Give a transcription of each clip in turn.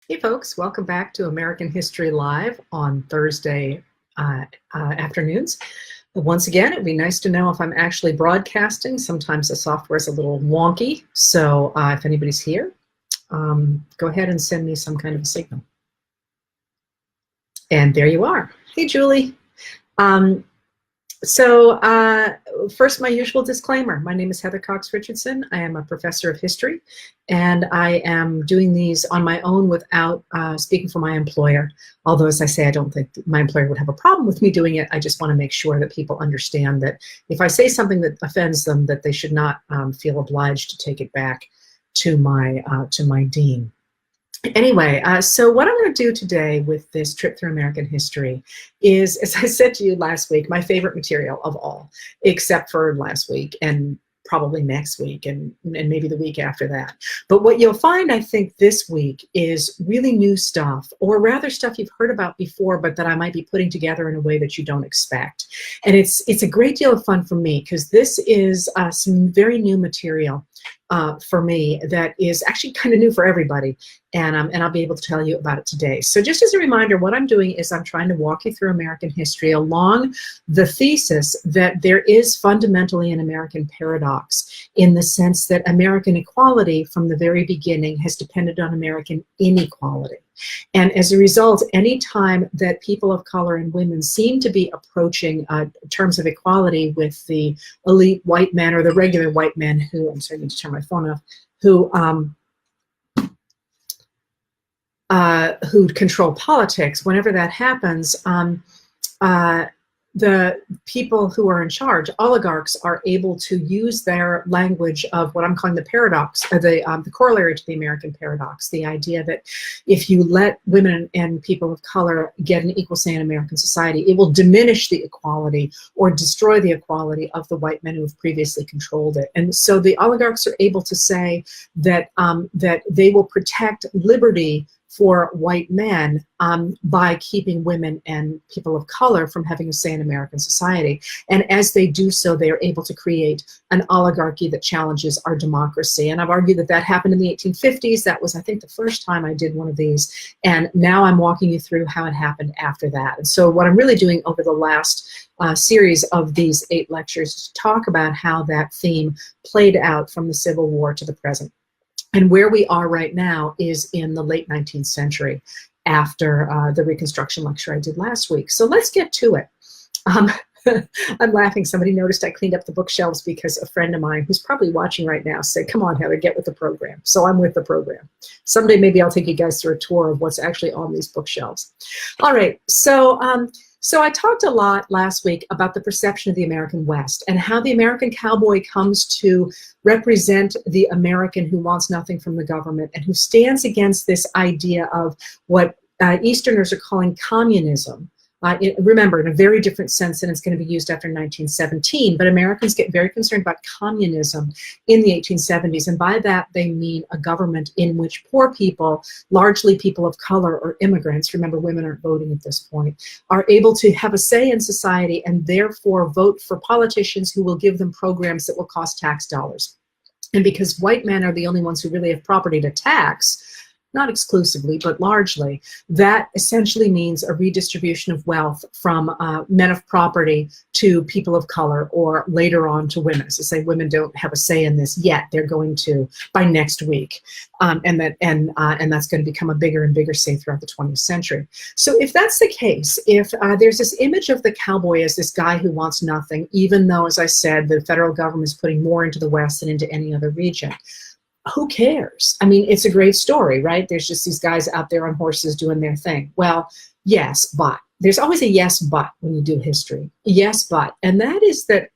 Hey folks, welcome back to American History Live on Thursday afternoons. Once again, it'd be nice to know if I'm actually broadcasting. Sometimes the software is a little wonky, so if anybody's here, go ahead and send me some kind of a signal. And there you are. Hey, Julie. First, my usual disclaimer. My name is Heather Cox Richardson. I am a professor of history, and I am doing these on my own without speaking for my employer. Although, as I say, I don't think my employer would have a problem with me doing it. I just want to make sure that people understand that if I say something that offends them, that they should not feel obliged to take it back to my dean. Anyway, so what I'm going to do today with this trip through American history is, as I said to you last week, my favorite material of all, except for last week and probably next week and maybe the week after that. But what you'll find, I think, this week is really new stuff, or rather stuff you've heard about before, but that I might be putting together in a way that you don't expect. And it's a great deal of fun for me because this is some very new material for me that is actually kind of new for everybody, and I'll be able to tell you about it today. So just as a reminder, what I'm doing is I'm trying to walk you through American history along the thesis that there is fundamentally an American paradox in the sense that American equality from the very beginning has depended on American inequality. And as a result, any time that people of color and women seem to be approaching terms of equality with the elite white man or the regular white man who, I'm sorry, I need to turn my phone off, who control politics, whenever that happens, the people who are in charge, oligarchs, are able to use their language of what I'm calling the paradox, the corollary to the American paradox, the idea that if you let women and people of color get an equal say in American society, it will diminish the equality or destroy the equality of the white men who have previously controlled it. And so the oligarchs are able to say that, that they will protect liberty for white men by keeping women and people of color from having a say in American society. And as they do so, they are able to create an oligarchy that challenges our democracy. And I've argued that that happened in the 1850s. That was, I think, the first time I did one of these. And now I'm walking you through how it happened after that. And so what I'm really doing over the last series of these 8 lectures is to talk about how that theme played out from the Civil War to the present. And where we are right now is in the late 19th century after the Reconstruction lecture I did last week. So let's get to it. I'm laughing. Somebody noticed I cleaned up the bookshelves because a friend of mine who's probably watching right now said, come on, Heather, get with the program. So I'm with the program. Someday maybe I'll take you guys through a tour of what's actually on these bookshelves. All right, so I talked a lot last week about the perception of the American West and how the American cowboy comes to represent the American who wants nothing from the government and who stands against this idea of what Easterners are calling communism. Remember, in a very different sense than it's going to be used after 1917, but Americans get very concerned about communism in the 1870s, and by that they mean a government in which poor people, largely people of color or immigrants, remember women aren't voting at this point, are able to have a say in society and therefore vote for politicians who will give them programs that will cost tax dollars. And because white men are the only ones who really have property to tax, not exclusively, but largely, that essentially means a redistribution of wealth from men of property to people of color, or later on to women. So say women don't have a say in this yet; they're going to by next week, and that's going to become a bigger and bigger say throughout the 20th century. So if that's the case, if there's this image of the cowboy as this guy who wants nothing, even though, as I said, the federal government is putting more into the West than into any other region, who cares? I mean, it's a great story, right? There's just these guys out there on horses doing their thing. Well, yes, but. There's always a yes, but when you do history. Yes, but. And that is that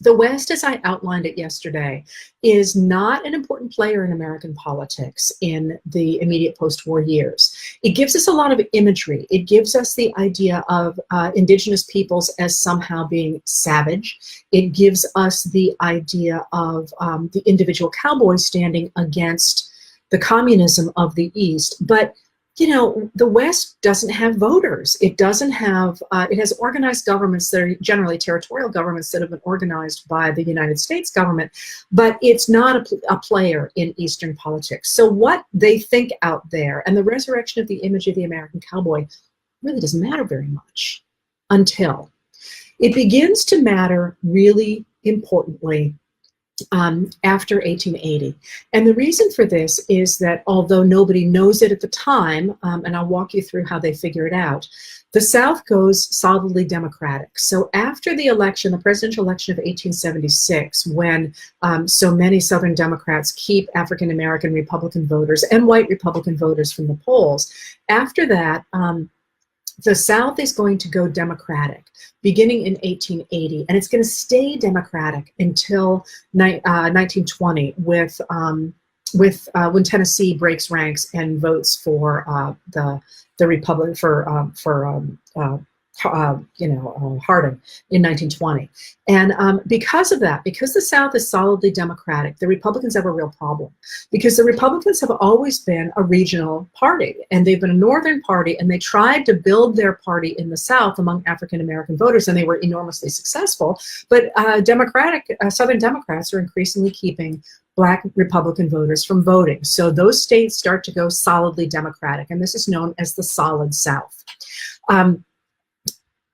the West, as I outlined it yesterday, is not an important player in American politics in the immediate post-war years. It gives us a lot of imagery. It gives us the idea of indigenous peoples as somehow being savage. It gives us the idea of the individual cowboy standing against the communism of the East. But you know, the West doesn't have voters. It doesn't have, it has organized governments that are generally territorial governments that have been organized by the United States government, but it's not a player in Eastern politics. So what they think out there, and the resurrection of the image of the American cowboy, really doesn't matter very much until it begins to matter really importantly after 1880. And the reason for this is that although nobody knows it at the time, and I'll walk you through how they figure it out, the South goes solidly Democratic. So after the election, the presidential election of 1876, when so many Southern Democrats keep African-American Republican voters and white Republican voters from the polls, after that, the South is going to go Democratic beginning in 1880, and it's going to stay Democratic until 1920 when Tennessee breaks ranks and votes for the Republic Harding in 1920. And because of that, because the South is solidly Democratic, the Republicans have a real problem, because the Republicans have always been a regional party, and they've been a Northern party, and they tried to build their party in the South among African-American voters, and they were enormously successful. But Southern Democrats are increasingly keeping Black Republican voters from voting. So those states start to go solidly Democratic, and this is known as the Solid South.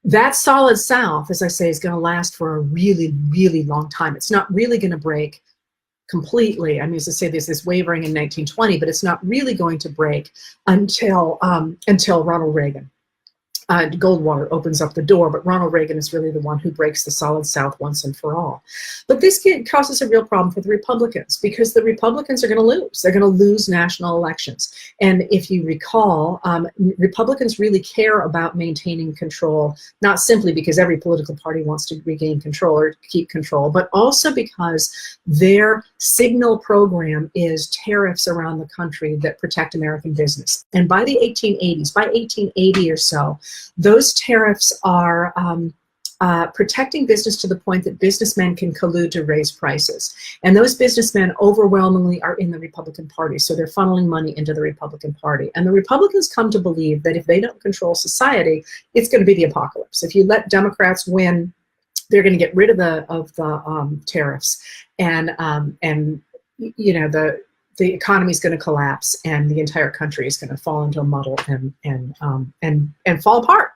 That Solid South, as I say, is going to last for a really, really long time. It's not really going to break completely. I mean, as I say, there's this wavering in 1920, but it's not really going to break until Ronald Reagan. Goldwater opens up the door, but Ronald Reagan is really the one who breaks the Solid South once and for all. But this causes a real problem for the Republicans, because the Republicans are going to lose. They're going to lose national elections. And if you recall, Republicans really care about maintaining control, not simply because every political party wants to regain control or keep control, but also because their signal program is tariffs around the country that protect American business. And by the 1880s, by 1880 or so, those tariffs are protecting business to the point that businessmen can collude to raise prices. And those businessmen overwhelmingly are in the Republican Party, so they're funneling money into the Republican Party. And the Republicans come to believe that if they don't control society, it's going to be the apocalypse. If you let Democrats win, they're going to get rid of the tariffs, and you know, the economy is going to collapse, and the entire country is going to fall into a muddle and fall apart.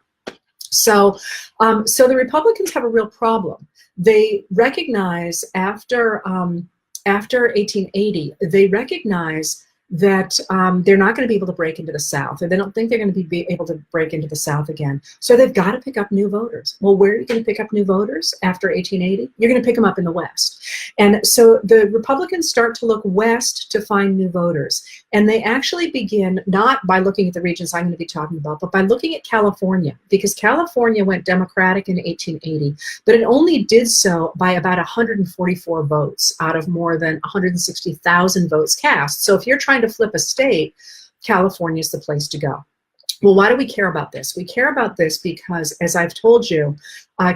So the Republicans have a real problem. They recognize after 1880, they recognize that they're not going to be able to break into the South, and they don't think they're going to be able to break into the South again. So they've got to pick up new voters. Well, where are you going to pick up new voters after 1880? You're going to pick them up in the West. And so the Republicans start to look west to find new voters. And they actually begin not by looking at the regions I'm going to be talking about, but by looking at California, because California went Democratic in 1880, but it only did so by about 144 votes out of more than 160,000 votes cast. So if you're trying to flip a state, California is the place to go. Well, why do we care about this? We care about this because, as I've told you,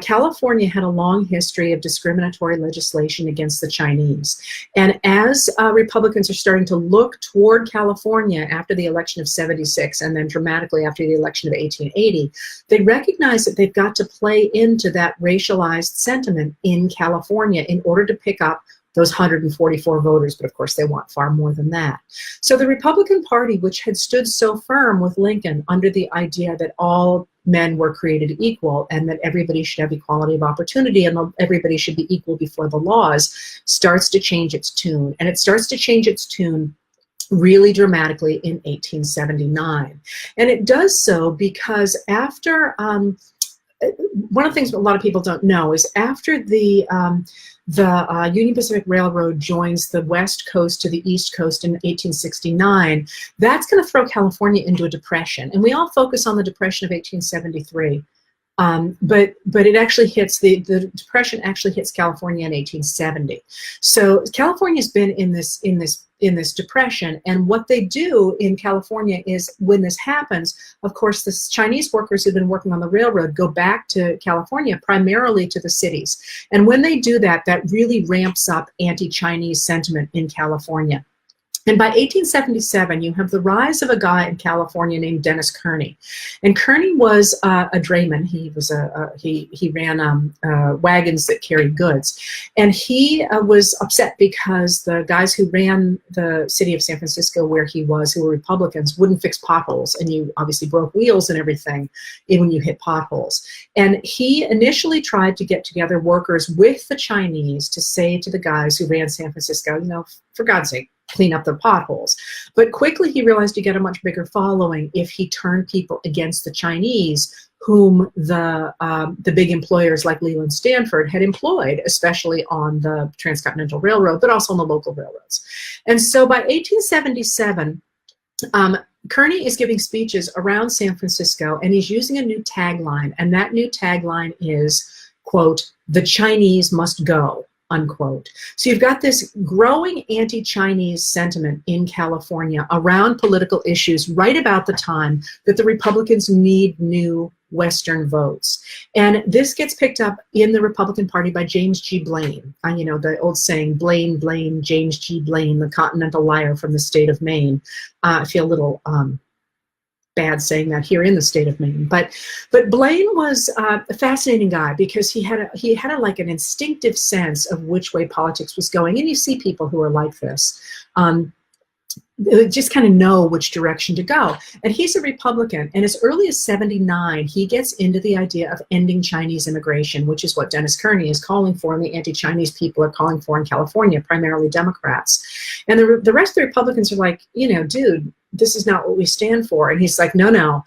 California had a long history of discriminatory legislation against the Chinese. And as Republicans are starting to look toward California after the election of 76, and then dramatically after the election of 1880, they recognize that they've got to play into that racialized sentiment in California in order to pick up those 144 voters, but of course they want far more than that. So the Republican Party, which had stood so firm with Lincoln under the idea that all men were created equal and that everybody should have equality of opportunity and everybody should be equal before the laws, starts to change its tune. And it starts to change its tune really dramatically in 1879. And it does so because after, one of the things a lot of people don't know is after the Union Pacific Railroad joins the West Coast to the East Coast in 1869, that's going to throw California into a depression. And we all focus on the Depression of 1873. But it actually hits, the depression actually hits California in 1870. So California's been in this depression, and what they do in California is, when this happens, of course, the Chinese workers who've been working on the railroad go back to California, primarily to the cities. And when they do that, that really ramps up anti-Chinese sentiment in California. And by 1877, you have the rise of a guy in California named Dennis Kearney, and Kearney was a drayman. He was he ran wagons that carried goods, and he was upset because the guys who ran the city of San Francisco, where he was, who were Republicans, wouldn't fix potholes, and you obviously broke wheels and everything when you hit potholes. And he initially tried to get together workers with the Chinese to say to the guys who ran San Francisco, you know, for God's sake, clean up their potholes. But quickly he realized you get a much bigger following if he turned people against the Chinese, whom the big employers like Leland Stanford had employed, especially on the Transcontinental Railroad, but also on the local railroads. And so by 1877, Kearney is giving speeches around San Francisco, and he's using a new tagline, and that new tagline is, quote, "The Chinese must go," unquote. So you've got this growing anti-Chinese sentiment in California around political issues right about the time that the Republicans need new Western votes. And this gets picked up in the Republican Party by James G. Blaine. You know, the old saying, Blaine, Blaine, James G. Blaine, the continental liar from the state of Maine. I feel a little bad saying that here in the state of Maine, but Blaine was a fascinating guy because he had like an instinctive sense of which way politics was going, and you see people who are like this. They just kind of know which direction to go. And he's a Republican, and as early as 79, he gets into the idea of ending Chinese immigration, which is what Dennis Kearney is calling for, and the anti-Chinese people are calling for in California, primarily Democrats. And the rest of the Republicans are like, you know, dude, this is not what we stand for. And he's like, no,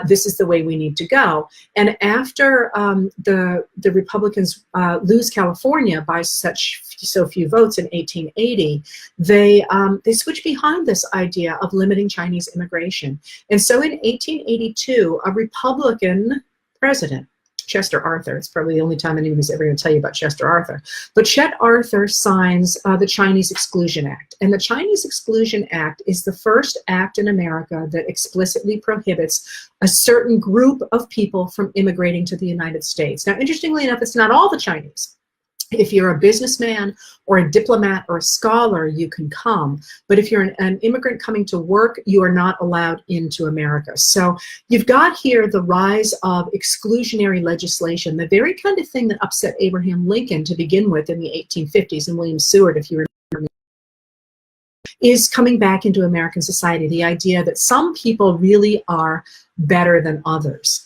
this is the way we need to go. And after the Republicans lose California by so few votes in 1880, they switch behind this idea of limiting Chinese immigration. And so in 1882, a Republican president, Chester Arthur, it's probably the only time anybody's ever going to tell you about Chester Arthur, but Chet Arthur signs the Chinese Exclusion Act. And the Chinese Exclusion Act is the first act in America that explicitly prohibits a certain group of people from immigrating to the United States. Now, interestingly enough, it's not all the Chinese. If you're a businessman or a diplomat or a scholar, you can come. But if you're an immigrant coming to work, you are not allowed into America. So you've got here the rise of exclusionary legislation, the very kind of thing that upset Abraham Lincoln to begin with in the 1850s, and William Seward, if you remember, is coming back into American society. The idea that some people really are better than others.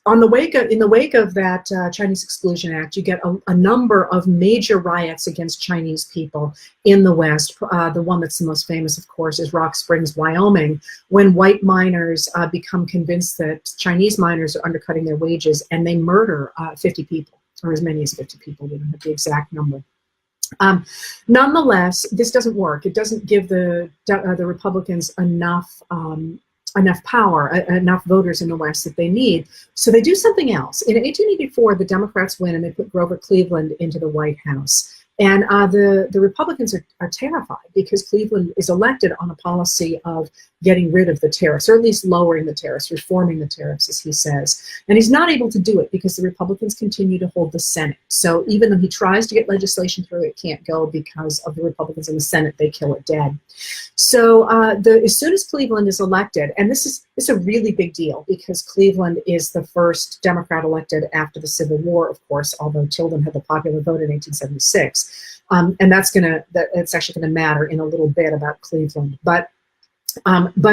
In the wake of that Chinese Exclusion Act, you get a number of major riots against Chinese people in the West. The one that's the most famous, of course, is Rock Springs, Wyoming, when white miners become convinced that Chinese miners are undercutting their wages, and they murder 50 people, or as many as 50 people. We don't have the exact number. Nonetheless, this doesn't work. It doesn't give the Republicans enough power, enough voters in the West that they need. So they do something else. In 1884, the Democrats win, and they put Grover Cleveland into the White House. And the Republicans are terrified because Cleveland is elected on a policy of getting rid of the tariffs, or at least lowering the tariffs, reforming the tariffs, as he says. And he's not able to do it because the Republicans continue to hold the Senate. So even though he tries to get legislation through, it can't go because of the Republicans in the Senate. They kill it dead. So as soon as Cleveland is elected, and this is a really big deal because Cleveland is the first Democrat elected after the Civil War, of course, although Tilden had the popular vote in 1876. And it's actually going to matter in a little bit about Cleveland. But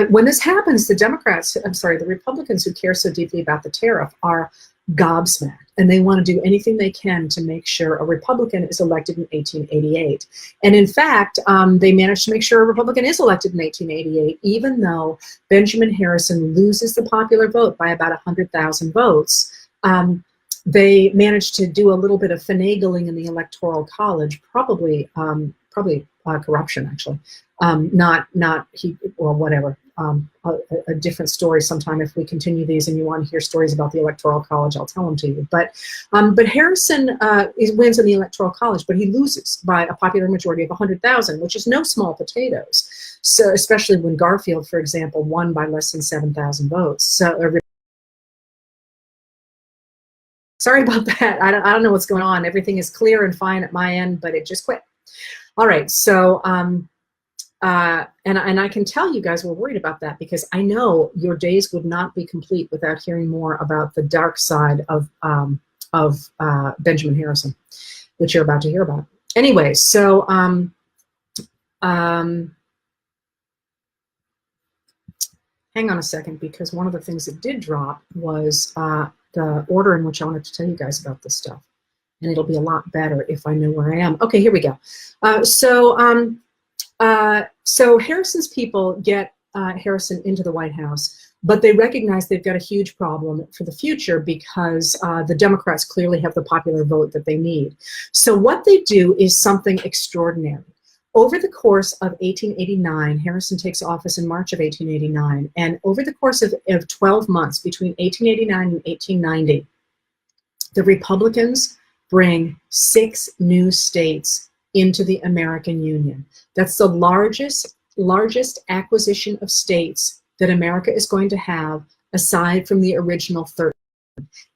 when this happens, the Republicans who care so deeply about the tariff are gobsmacked, and they want to do anything they can to make sure a Republican is elected in 1888. And in fact, they managed to make sure a Republican is elected in 1888, even though Benjamin Harrison loses the popular vote by about 100,000 votes. They managed to do a little bit of finagling in the Electoral College, probably corruption, actually. Whatever. A different story sometime. If we continue these and you want to hear stories about the Electoral College, I'll tell them to you. But Harrison wins in the Electoral College, but he loses by a popular majority of 100,000, which is no small potatoes. So especially when Garfield, for example, won by less than 7,000 votes. So sorry about that. I don't know what's going on. Everything is clear and fine at my end, but it just quit. All right. So and I can tell you guys were worried about that, because I know your days would not be complete without hearing more about the dark side of Benjamin Harrison, which you're about to hear about. Anyway, so hang on a second, because one of the things that did drop was the order in which I wanted to tell you guys about this stuff. And it'll be a lot better if I know where I am. Okay, here we go. So Harrison's people get Harrison into the White House, but they recognize they've got a huge problem for the future, because the Democrats clearly have the popular vote that they need. So what they do is something extraordinary. Over the course of 1889, Harrison takes office in March of 1889, and over the course of 12 months, between 1889 and 1890, the Republicans bring 6 new states into the American Union. That's the largest acquisition of states that America is going to have, aside from the original 13.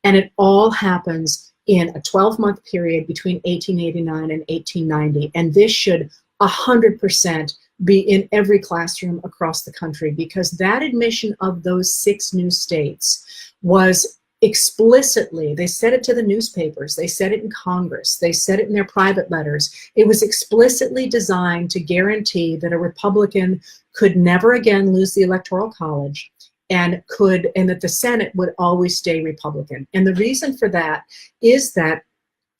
And it all happens in a 12-month period between 1889 and 1890, and this should 100% be in every classroom across the country, because that admission of those 6 new states was explicitly, they said it to the newspapers, they said it in Congress, they said it in their private letters. It was explicitly designed to guarantee that a Republican could never again lose the Electoral College, and that the Senate would always stay Republican. And the reason for that is that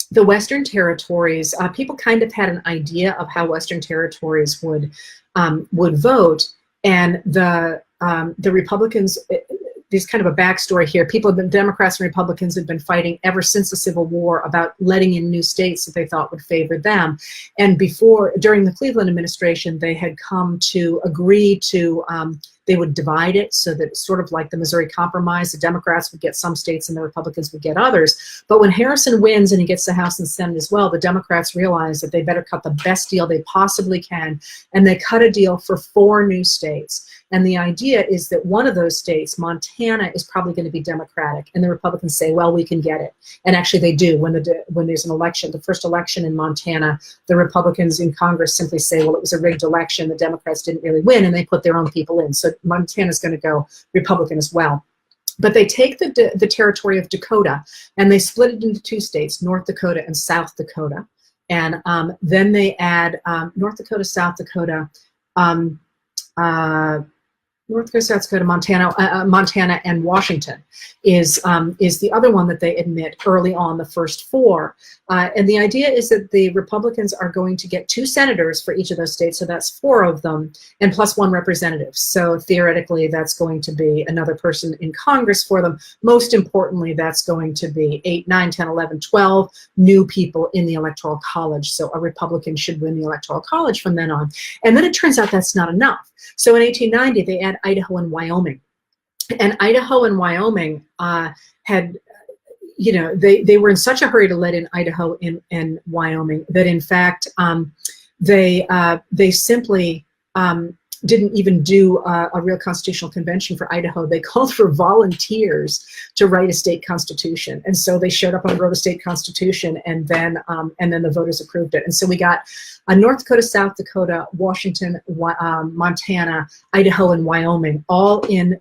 the Western territories, people kind of had an idea of how Western territories would vote, and the Republicans. There's kind of a backstory here. Democrats and Republicans had been fighting ever since the Civil War about letting in new states that they thought would favor them. And during the Cleveland administration, they had come to agree to, they would divide it so that, sort of like the Missouri Compromise, the Democrats would get some states and the Republicans would get others. But when Harrison wins and he gets the House and Senate as well, the Democrats realize that they better cut the best deal they possibly can, and they cut a deal for 4 new states. And the idea is that one of those states, Montana, is probably going to be Democratic, and the Republicans say, well, we can get it. And actually they do. When there's an election, the first election in Montana, the Republicans in Congress simply say, well, it was a rigged election, the Democrats didn't really win, and they put their own people in. So Montana's going to go Republican as well. But they take the territory of Dakota, and they split it into 2 states, North Dakota and South Dakota. And then they add North Dakota, South Dakota, North Dakota, South Dakota, Montana, and Washington is the other one that they admit early on, the first 4. And the idea is that the Republicans are going to get 2 senators for each of those states, so that's 4 of them, and plus 1 representative. So theoretically, that's going to be another person in Congress for them. Most importantly, that's going to be 8, 9, 10, 11, 12 new people in the Electoral College. So a Republican should win the Electoral College from then on. And then it turns out that's not enough. So in 1890, they add Idaho and Wyoming. And Idaho and Wyoming had, they were in such a hurry to let in Idaho and Wyoming that, in fact, they simply didn't even do a real constitutional convention for Idaho. They called for volunteers to write a state constitution, and so they showed up and wrote a state constitution, and then the voters approved it. And so we got North Dakota, South Dakota, Washington, Montana, Idaho, and Wyoming, all in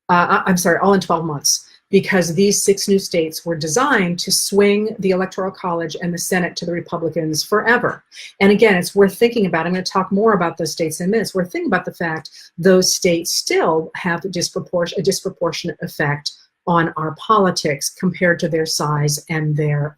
12 months. Because these 6 new states were designed to swing the Electoral College and the Senate to the Republicans forever. And again, it's worth thinking about. I'm going to talk more about those states in a minute. It's worth thinking about the fact those states still have a disproportionate effect on our politics compared to their size and their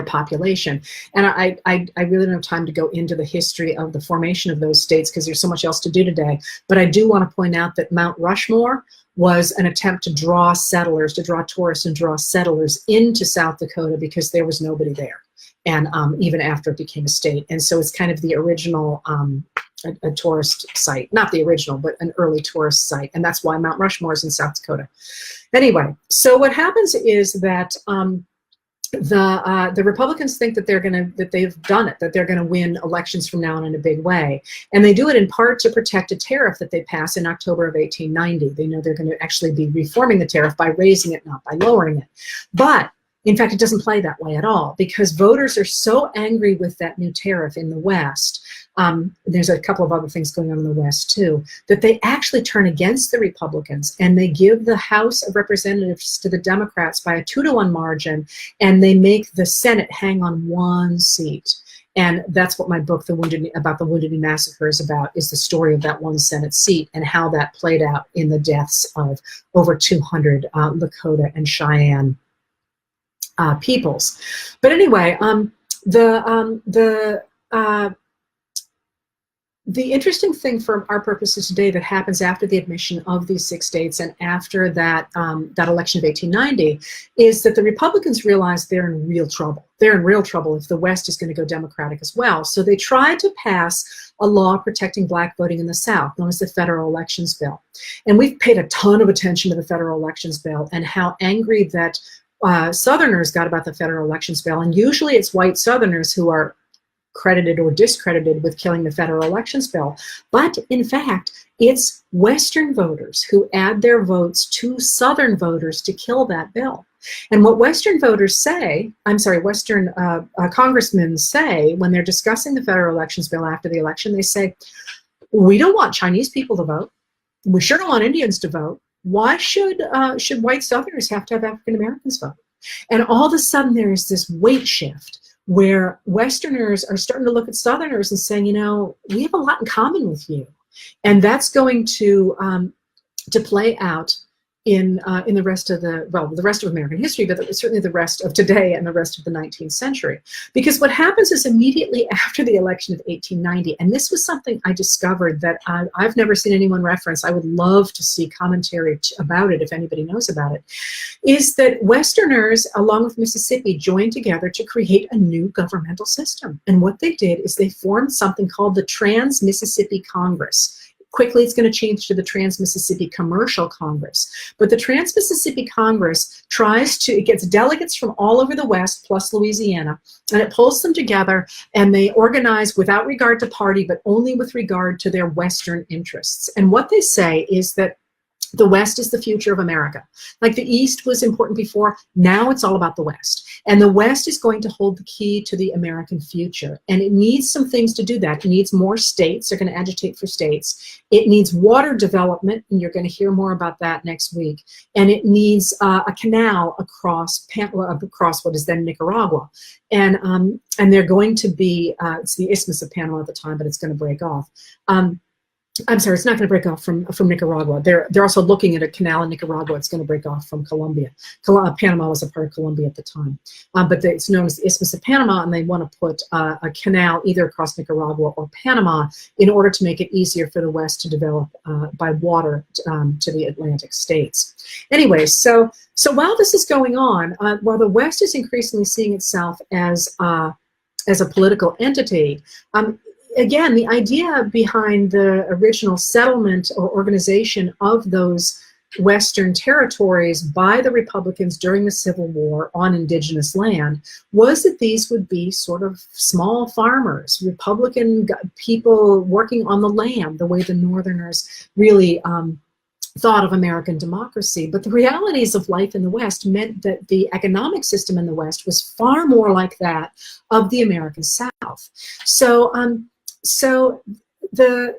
population. And I really don't have time to go into the history of the formation of those states because there's so much else to do today. But I do want to point out that Mount Rushmore was an attempt to draw settlers, to draw tourists and draw settlers into South Dakota because there was nobody there. And even after it became a state. And so it's kind of the original a tourist site, not the original, but an early tourist site. And that's why Mount Rushmore is in South Dakota. Anyway, so what happens is that the Republicans think that they've done it, that they're going to win elections from now on in a big way. And they do it in part to protect a tariff that they pass in October of 1890. They know they're going to actually be reforming the tariff by raising it, not by lowering it. But In fact, it doesn't play that way at all, because voters are so angry with that new tariff in the West. There's a couple of other things going on in the West too, that they actually turn against the Republicans, and they give the House of Representatives to the Democrats by a 2-to-1 margin, and they make the Senate hang on one seat. And that's what my book, about the Wounded Knee Massacre, is about, is the story of that one Senate seat and how that played out in the deaths of over 200 Lakota and Cheyenne peoples. But anyway, the interesting thing for our purposes today that happens after the admission of these 6 states and after that, that election of 1890 is that the Republicans realized they're in real trouble. They're in real trouble if the West is going to go Democratic as well. So they tried to pass a law protecting black voting in the South, known as the Federal Elections Bill. And we've paid a ton of attention to the Federal Elections Bill and how angry that Southerners got about the Federal Elections Bill. And usually it's white Southerners who are credited or discredited with killing the Federal Elections Bill. But in fact, it's Western voters who add their votes to Southern voters to kill that bill. And what Western voters say, Western congressmen say when they're discussing the Federal Elections Bill after the election, they say, we don't want Chinese people to vote. We sure don't want Indians to vote. Why should white Southerners have to have African Americans vote? And all of a sudden there is this weight shift where Westerners are starting to look at Southerners and saying, you know, we have a lot in common with you. And that's going to play out in the rest of the rest of American history, but certainly the rest of today and the rest of the 19th century. Because what happens is immediately after the election of 1890, and this was something I discovered that I've never seen anyone reference, I would love to see commentary about it if anybody knows about it, is that Westerners, along with Mississippi, joined together to create a new governmental system. And what they did is they formed something called the Trans-Mississippi Congress. Quickly, it's going to change to the Trans-Mississippi Commercial Congress. But the Trans-Mississippi Congress it gets delegates from all over the West, plus Louisiana, and it pulls them together, and they organize without regard to party, but only with regard to their Western interests. And what they say is that the West is the future of America. Like the East was important before, now it's all about the West. And the West is going to hold the key to the American future. And it needs some things to do that. It needs more states. They're going to agitate for states. It needs water development, and you're going to hear more about that next week. And it needs a canal across what is then Nicaragua. And they're going to be, it's the Isthmus of Panama at the time, but it's going to break off. I'm sorry, it's not going to break off from Nicaragua. They're also looking at a canal in Nicaragua. It's going to break off from Colombia. Panama was a part of Colombia at the time. But it's known as the Isthmus of Panama, and they want to put a canal either across Nicaragua or Panama in order to make it easier for the West to develop by water to the Atlantic states. Anyway, so while this is going on, while the West is increasingly seeing itself as a political entity, again, the idea behind the original settlement or organization of those Western territories by the Republicans during the Civil War on indigenous land was that these would be sort of small farmers, Republican people working on the land, the way the Northerners really thought of American democracy. But the realities of life in the West meant that the economic system in the West was far more like that of the American South. So the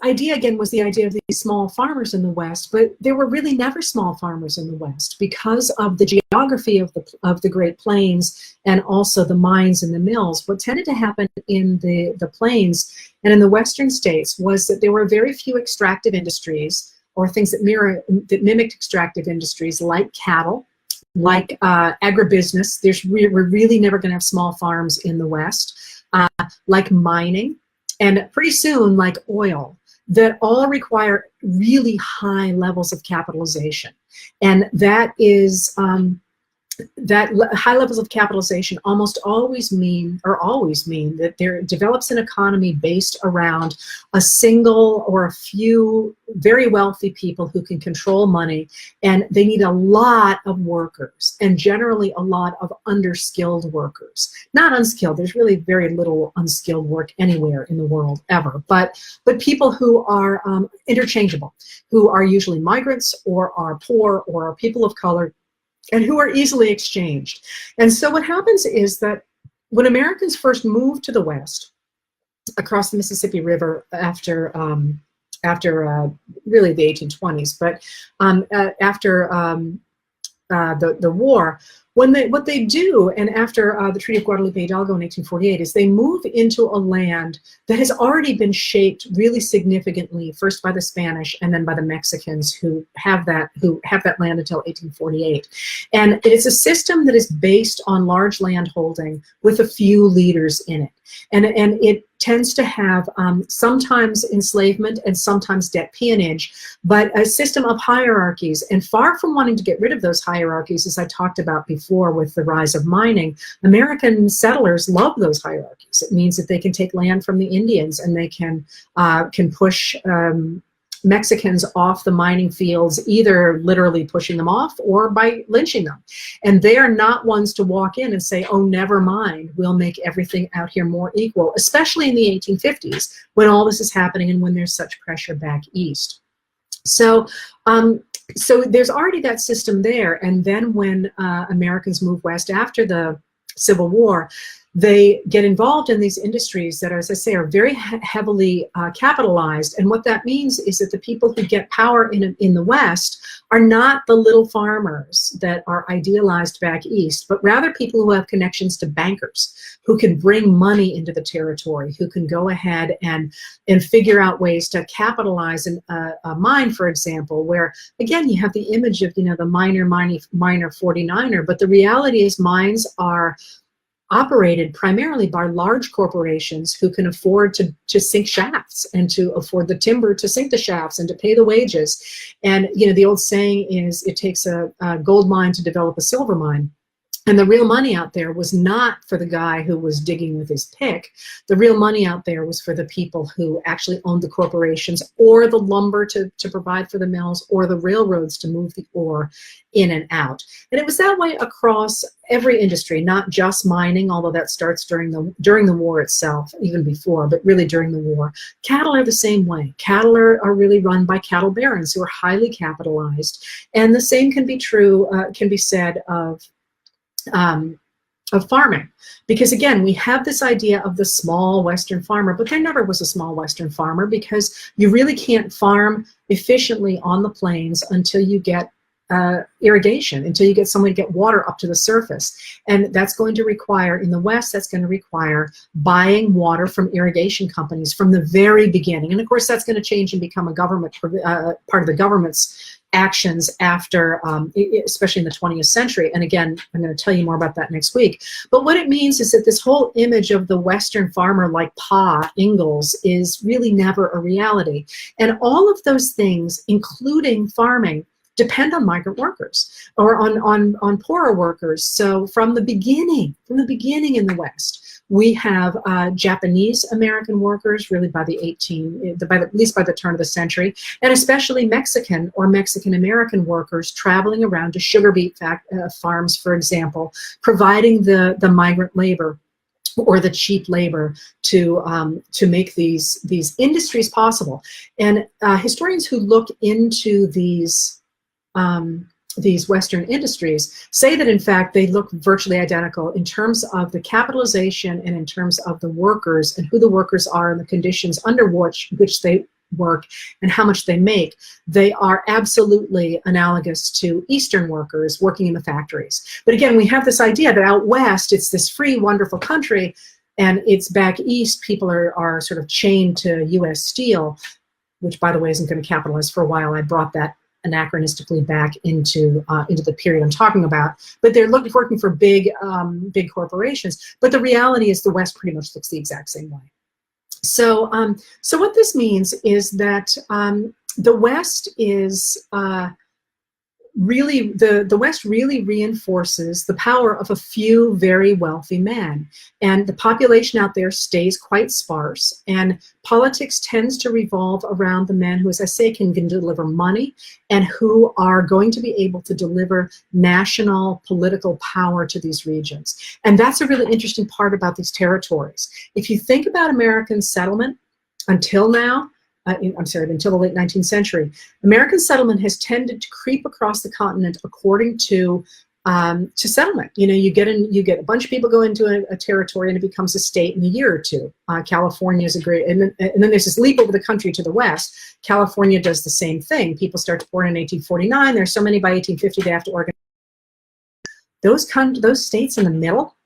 idea, again, was the idea of these small farmers in the West, but there were really never small farmers in the West because of the geography of the Great Plains and also the mines and the mills. What tended to happen in the plains and in the Western states was that there were very few extractive industries or things that mimicked extractive industries like cattle, like agribusiness. We're really never going to have small farms in the West, like mining. And pretty soon, like oil, that all require really high levels of capitalization. And that is, high levels of capitalization almost always mean that there develops an economy based around a single or a few very wealthy people who can control money, and they need a lot of workers, and generally a lot of underskilled workers. Not unskilled, there's really very little unskilled work anywhere in the world ever, but people who are interchangeable, who are usually migrants or are poor or are people of color, and who are easily exchanged. And so what happens is that when Americans first moved to the West across the Mississippi River after really the 1820s, but after the war, what they do, and after the Treaty of Guadalupe Hidalgo in 1848, is they move into a land that has already been shaped really significantly, first by the Spanish and then by the Mexicans who have that land until 1848. And it is a system that is based on large land holding with a few leaders in it. And it tends to have sometimes enslavement and sometimes debt peonage, but a system of hierarchies. And far from wanting to get rid of those hierarchies, as I talked about before with the rise of mining, American settlers love those hierarchies. It means that they can take land from the Indians and they can push Mexicans off the mining fields, either literally pushing them off or by lynching them. And they are not ones to walk in and say, oh, never mind, we'll make everything out here more equal, especially in the 1850s when all this is happening and when there's such pressure back east. So there's already that system there. And then when Americans move west after the Civil War, they get involved in these industries that, as I say, are very heavily capitalized. And what that means is that the people who get power in the West are not the little farmers that are idealized back east, but rather people who have connections to bankers, who can bring money into the territory, who can go ahead and figure out ways to capitalize a mine, for example, where, again, you have the image of, the miner 49er, but the reality is mines are operated primarily by large corporations who can afford to sink shafts and to afford the timber to sink the shafts and to pay the wages. And, the old saying is it takes a gold mine to develop a silver mine. And the real money out there was not for the guy who was digging with his pick. The real money out there was for the people who actually owned the corporations, or the lumber to provide for the mills, or the railroads to move the ore in and out. And it was that way across every industry, not just mining, although that starts during the war itself, even before, but really during the war. Cattle are the same way. Cattle are really run by cattle barons who are highly capitalized. And the same can be true, can be said of farming, because again, we have this idea of the small Western farmer, but there never was a small Western farmer, because you really can't farm efficiently on the plains until you get irrigation, until you get somebody to get water up to the surface. And that's going to require, in the West, that's going to require buying water from irrigation companies from the very beginning. And of course, that's going to change and become a government part of the government's actions after, especially in the 20th century. And again, I'm going to tell you more about that next week. But what it means is that this whole image of the Western farmer like Pa Ingalls is really never a reality. And all of those things, including farming, depend on migrant workers or on poorer workers. So from the beginning in the West, we have Japanese American workers, really at least by the turn of the century, and especially Mexican or Mexican American workers traveling around to sugar beet farms, for example, providing the migrant labor or the cheap labor to make these industries possible. And historians who look into these Western industries say that, in fact, they look virtually identical in terms of the capitalization and in terms of the workers and who the workers are and the conditions under which they work and how much they make. They are absolutely analogous to Eastern workers working in the factories. But again, we have this idea that out West, it's this free, wonderful country, and it's back East, people are sort of chained to U.S. Steel, which, by the way, isn't going to capitalize for a while. I brought that anachronistically back into the period I'm talking about, but they're working for big corporations. But the reality is the West pretty much looks the exact same way. So what this means is that the West is the West really reinforces the power of a few very wealthy men, and the population out there stays quite sparse, and politics tends to revolve around the men who, as I say, can deliver money and who are going to be able to deliver national political power to these regions. And that's a really interesting part about these territories. If you think about American settlement until now, until the late 19th century, American settlement has tended to creep across the continent according to to settlement. You know, you get a bunch of people go into a territory and it becomes a state in a year or two. California is a great, and then there's this leap over the country to the west. California does the same thing. People start to pour in 1849. There's so many by 1850 they have to organize. Those states in the middle,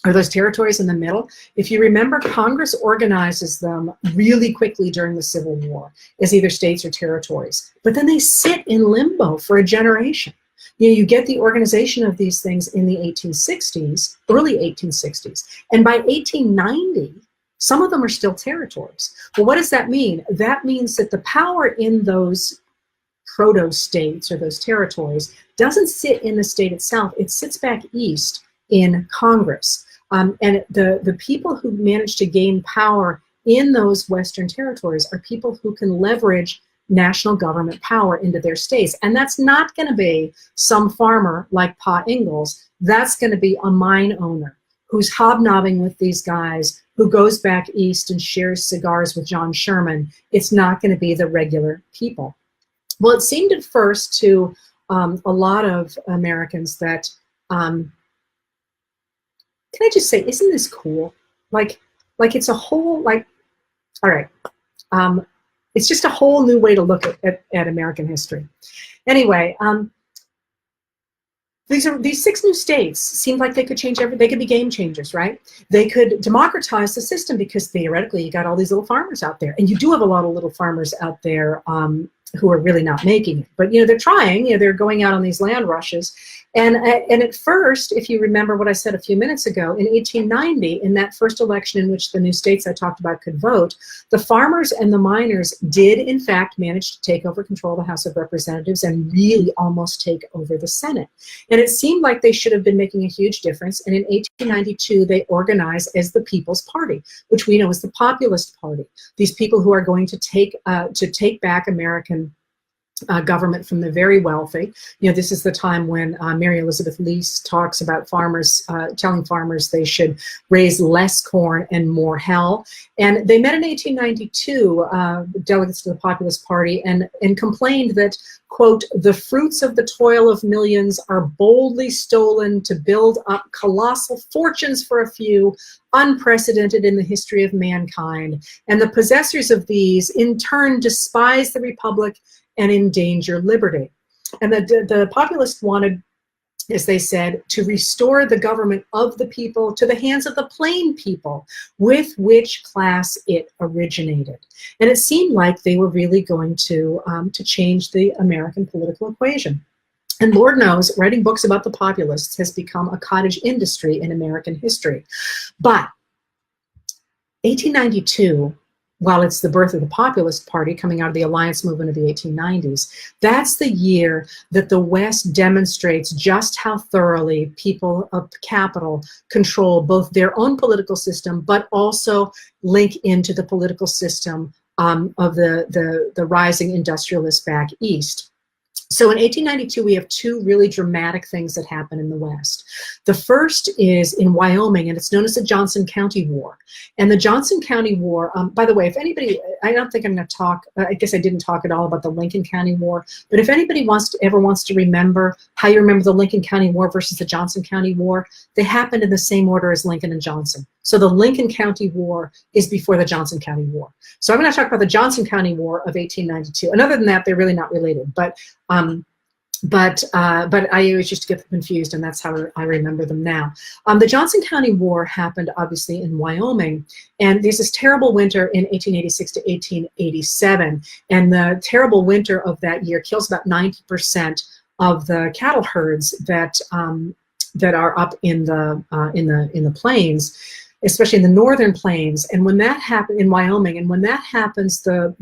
or those territories in the middle, if you remember, Congress organizes them really quickly during the Civil War as either states or territories. But then they sit in limbo for a generation. You know, you get the organization of these things in the 1860s, early 1860s. And by 1890, some of them are still territories. Well, what does that mean? That means that the power in those proto-states or those territories doesn't sit in the state itself. It sits back east in Congress. And the people who manage to gain power in those Western territories are people who can leverage national government power into their states. And that's not going to be some farmer like Pa Ingalls. That's going to be a mine owner who's hobnobbing with these guys, who goes back east and shares cigars with John Sherman. It's not going to be the regular people. Well, it seemed at first to a lot of Americans that, can I just say, isn't this cool? Like it's a whole, all right. It's just a whole new way to look at American history. Anyway, these 6 new states seemed like they could change everything. They could be game changers, right? They could democratize the system because theoretically you got all these little farmers out there. And you do have a lot of little farmers out there who are really not making it. But, you know, they're trying, you know, they're going out on these land rushes. And at first, if you remember what I said a few minutes ago, in 1890, in that first election in which the new states I talked about could vote, the farmers and the miners did, in fact, manage to take over control of the House of Representatives and really almost take over the Senate. And it seemed like they should have been making a huge difference. And in 1892, they organized as the People's Party, which we know is the Populist Party. These people who are going to take back American government from the very wealthy. You know, this is the time when Mary Elizabeth Lease talks about farmers, telling farmers they should raise less corn and more hell. And they met in 1892, delegates to the Populist Party, and complained that, quote, the fruits of the toil of millions are boldly stolen to build up colossal fortunes for a few, unprecedented in the history of mankind. And the possessors of these, in turn, despise the Republic and endanger liberty. And the populists wanted, as they said, to restore the government of the people to the hands of the plain people, with which class it originated. And it seemed like they were really going to change the American political equation. And Lord knows, writing books about the populists has become a cottage industry in American history. But 1892, while it's the birth of the Populist Party coming out of the alliance movement of the 1890s, that's the year that the West demonstrates just how thoroughly people of capital control both their own political system, but also link into the political system of the rising industrialists back east. So in 1892, we have 2 really dramatic things that happen in the West. The first is in Wyoming, and it's known as the Johnson County War. And the Johnson County War, by the way, if anybody, I don't think I'm going to talk, I guess I didn't talk at all about the Lincoln County War, but if anybody ever wants to remember how you remember the Lincoln County War versus the Johnson County War, they happened in the same order as Lincoln and Johnson. So the Lincoln County War is before the Johnson County War. So I'm going to talk about the Johnson County War of 1892. And other than that, they're really not related. But I always used to get them confused, and that's how I remember them now. The Johnson County War happened obviously in Wyoming, and there's this terrible winter in 1886 to 1887, and the terrible winter of that year kills about 90% of the cattle herds that are up in the plains, especially in the northern plains. And when that happened in Wyoming, and when that happens, the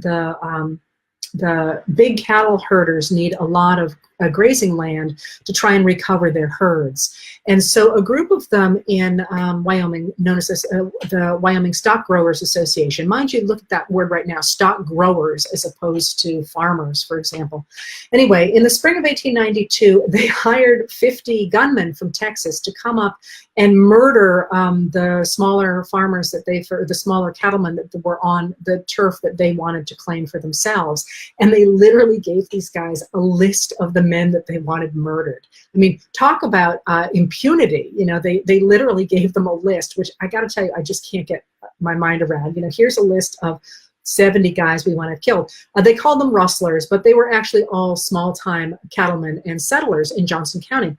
big cattle herders need a lot of grazing land to try and recover their herds. And so a group of them in Wyoming, known as the Wyoming Stock Growers Association, mind you, look at that word right now, stock growers as opposed to farmers, for example. Anyway, in the spring of 1892, they hired 50 gunmen from Texas to come up and murder the smaller farmers the smaller cattlemen that were on the turf that they wanted to claim for themselves. And they literally gave these guys a list of the men that they wanted murdered. I mean, talk about impunity. You know, they literally gave them a list, which I got to tell you, I just can't get my mind around. You know, here's a list of 70 guys we want to kill. They called them rustlers, but they were actually all small-time cattlemen and settlers in Johnson County.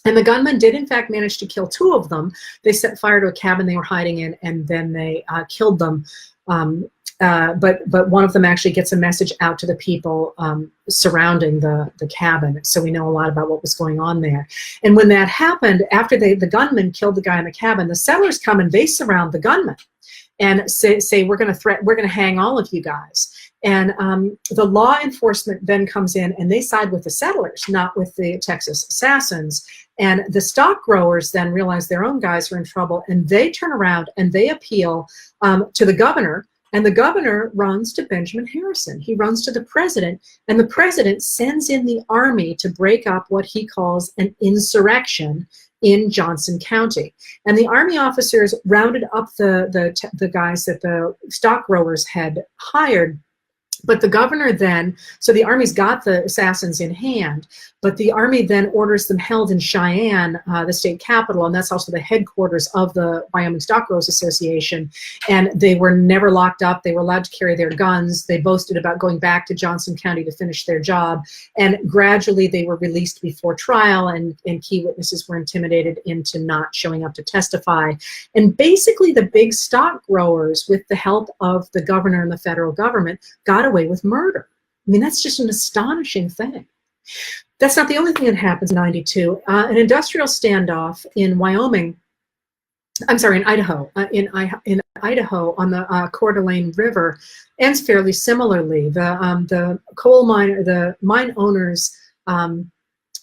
And the gunmen did, in fact, manage to kill 2 of them. They set fire to a cabin they were hiding in, and then they killed them. But one of them actually gets a message out to the people surrounding the cabin. So we know a lot about what was going on there. And when that happened, after the gunmen killed the guy in the cabin, the settlers come and they surround the gunmen and say we're going to hang all of you guys. And the law enforcement then comes in and they side with the settlers, not with the Texas assassins. And the stock growers then realize their own guys are in trouble, and they turn around and they appeal to the governor. And the governor runs to Benjamin Harrison. He runs to the president, and the president sends in the army to break up what he calls an insurrection in Johnson County. And the army officers rounded up the guys that the stock growers had hired. But the governor then, so the army's got the assassins in hand, but the army then orders them held in Cheyenne, the state capital, and that's also the headquarters of the Wyoming Stock Growers Association. And they were never locked up. They were allowed to carry their guns. They boasted about going back to Johnson County to finish their job. And gradually they were released before trial, and key witnesses were intimidated into not showing up to testify. And basically the big stock growers, with the help of the governor and the federal government, got away with murder. I mean, that's just an astonishing thing. That's not the only thing that happens in 92. An industrial standoff in Wyoming, I'm sorry, in Idaho, in Idaho on the Coeur d'Alene River ends fairly similarly. The coal miner, the mine owners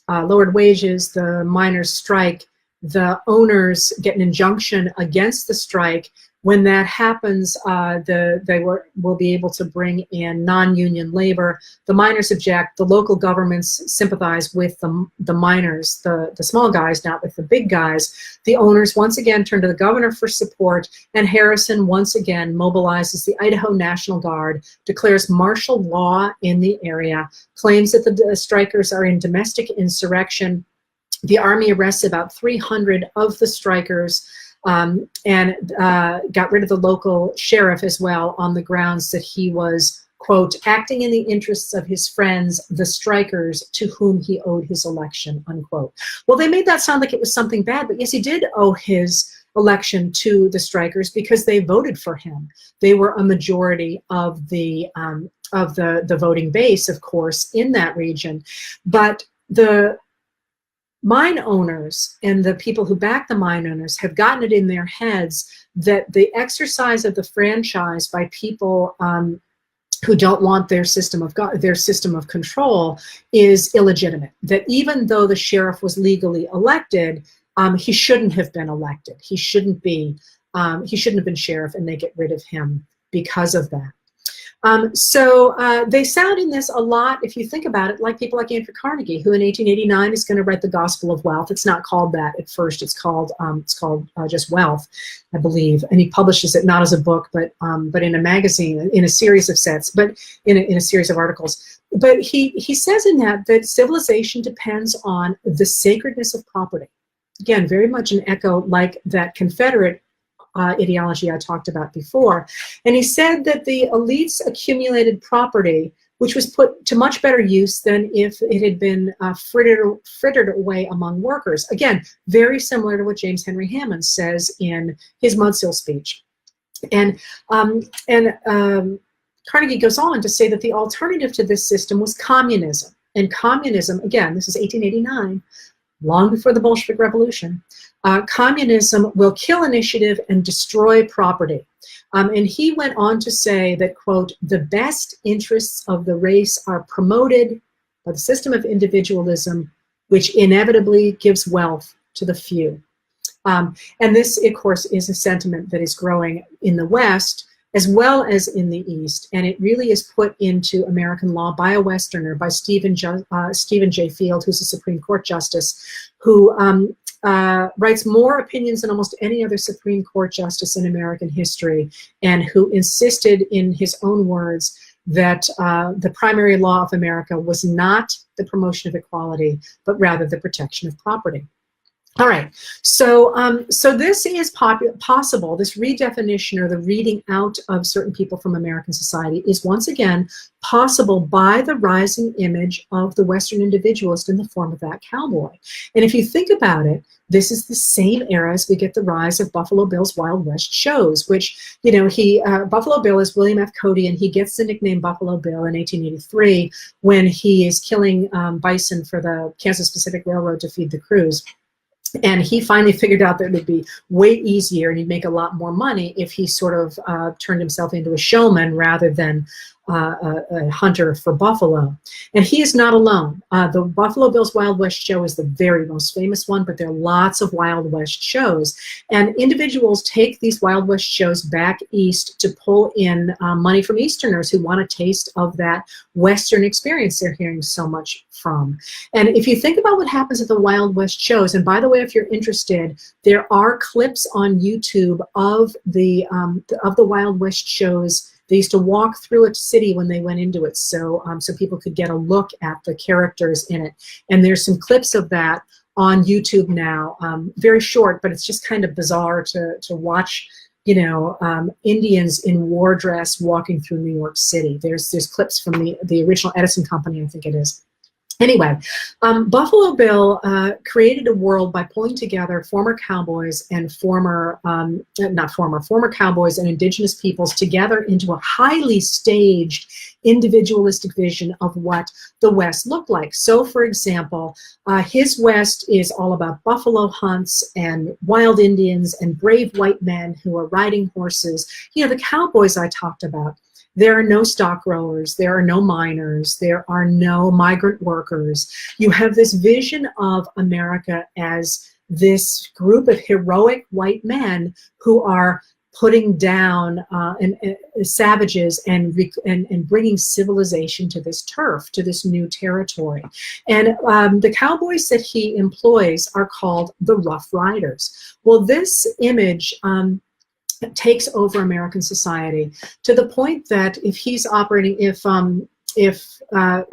lowered wages, the miners strike, the owners get an injunction against the strike. When that happens, they will be able to bring in non-union labor. The miners object. The local governments sympathize with the miners, the small guys, not with the big guys. The owners once again turn to the governor for support, and Harrison once again mobilizes the Idaho National Guard, declares martial law in the area, claims that the strikers are in domestic insurrection. The army arrests about 300 of the strikers, and got rid of the local sheriff as well on the grounds that he was, quote, acting in the interests of his friends, the strikers, to whom he owed his election, unquote. Well, they made that sound like it was something bad, but yes, he did owe his election to the strikers because they voted for him. They were a majority of the voting base, of course, in that region. But the mine owners and the people who back the mine owners have gotten it in their heads that the exercise of the franchise by people who don't want their system of control is illegitimate. That even though the sheriff was legally elected, he shouldn't have been elected. He shouldn't have been sheriff, and they get rid of him because of that. They sound in this a lot, if you think about it, like people like Andrew Carnegie, who in 1889 is going to write The Gospel of Wealth. It's not called that at first. It's called just Wealth, I believe. And he publishes it not as a book, but in a magazine, in a series of sets, but in a series of articles. But he says in that civilization depends on the sacredness of property. Again, very much an echo like that Confederate ideology I talked about before. And he said that the elites accumulated property, which was put to much better use than if it had been frittered away among workers. Again, very similar to what James Henry Hammond says in his Mudsill speech. And Carnegie goes on to say that the alternative to this system was communism. And communism, again, this is 1889, long before the Bolshevik Revolution. Communism will kill initiative and destroy property. And he went on to say that, quote, the best interests of the race are promoted by the system of individualism, which inevitably gives wealth to the few. And this, of course, is a sentiment that is growing in the West as well as in the East. And it really is put into American law by a Westerner, by Stephen J. Field, who's a Supreme Court justice, who writes more opinions than almost any other Supreme Court justice in American history, and who insisted, in his own words, that the primary law of America was not the promotion of equality, but rather the protection of property. All right, so so this is possible. This redefinition or the reading out of certain people from American society is once again possible by the rising image of the Western individualist in the form of that cowboy. And if you think about it, this is the same era as we get the rise of Buffalo Bill's Wild West shows, which, you know, Buffalo Bill is William F. Cody, and he gets the nickname Buffalo Bill in 1883 when he is killing bison for the Kansas Pacific Railroad to feed the crews. And he finally figured out that it would be way easier and he'd make a lot more money if he sort of turned himself into a showman rather than a hunter for buffalo. And he is not alone. The Buffalo Bill's Wild West show is the very most famous one, but there are lots of Wild West shows. And individuals take these Wild West shows back east to pull in money from Easterners who want a taste of that Western experience they're hearing so much from. And if you think about what happens at the Wild West shows, and by the way, if you're interested, there are clips on YouTube of the Wild West shows. They used to walk through a city when they went into it, so so people could get a look at the characters in it. And there's some clips of that on YouTube now, very short, but it's just kind of bizarre to watch, you know, Indians in war dress walking through New York City. There's clips from the original Edison Company, I think it is. Anyway, Buffalo Bill created a world by pulling together former cowboys and former cowboys and indigenous peoples together into a highly staged individualistic vision of what the West looked like. So, for example, his West is all about buffalo hunts and wild Indians and brave white men who are riding horses. You know, the cowboys I talked about. There are no stock growers, there are no miners, there are no migrant workers. You have this vision of America as this group of heroic white men who are putting down savages and bringing civilization to this turf, to this new territory. And the cowboys that he employs are called the Rough Riders. Well, this image takes over American society to the point that if he's operating, if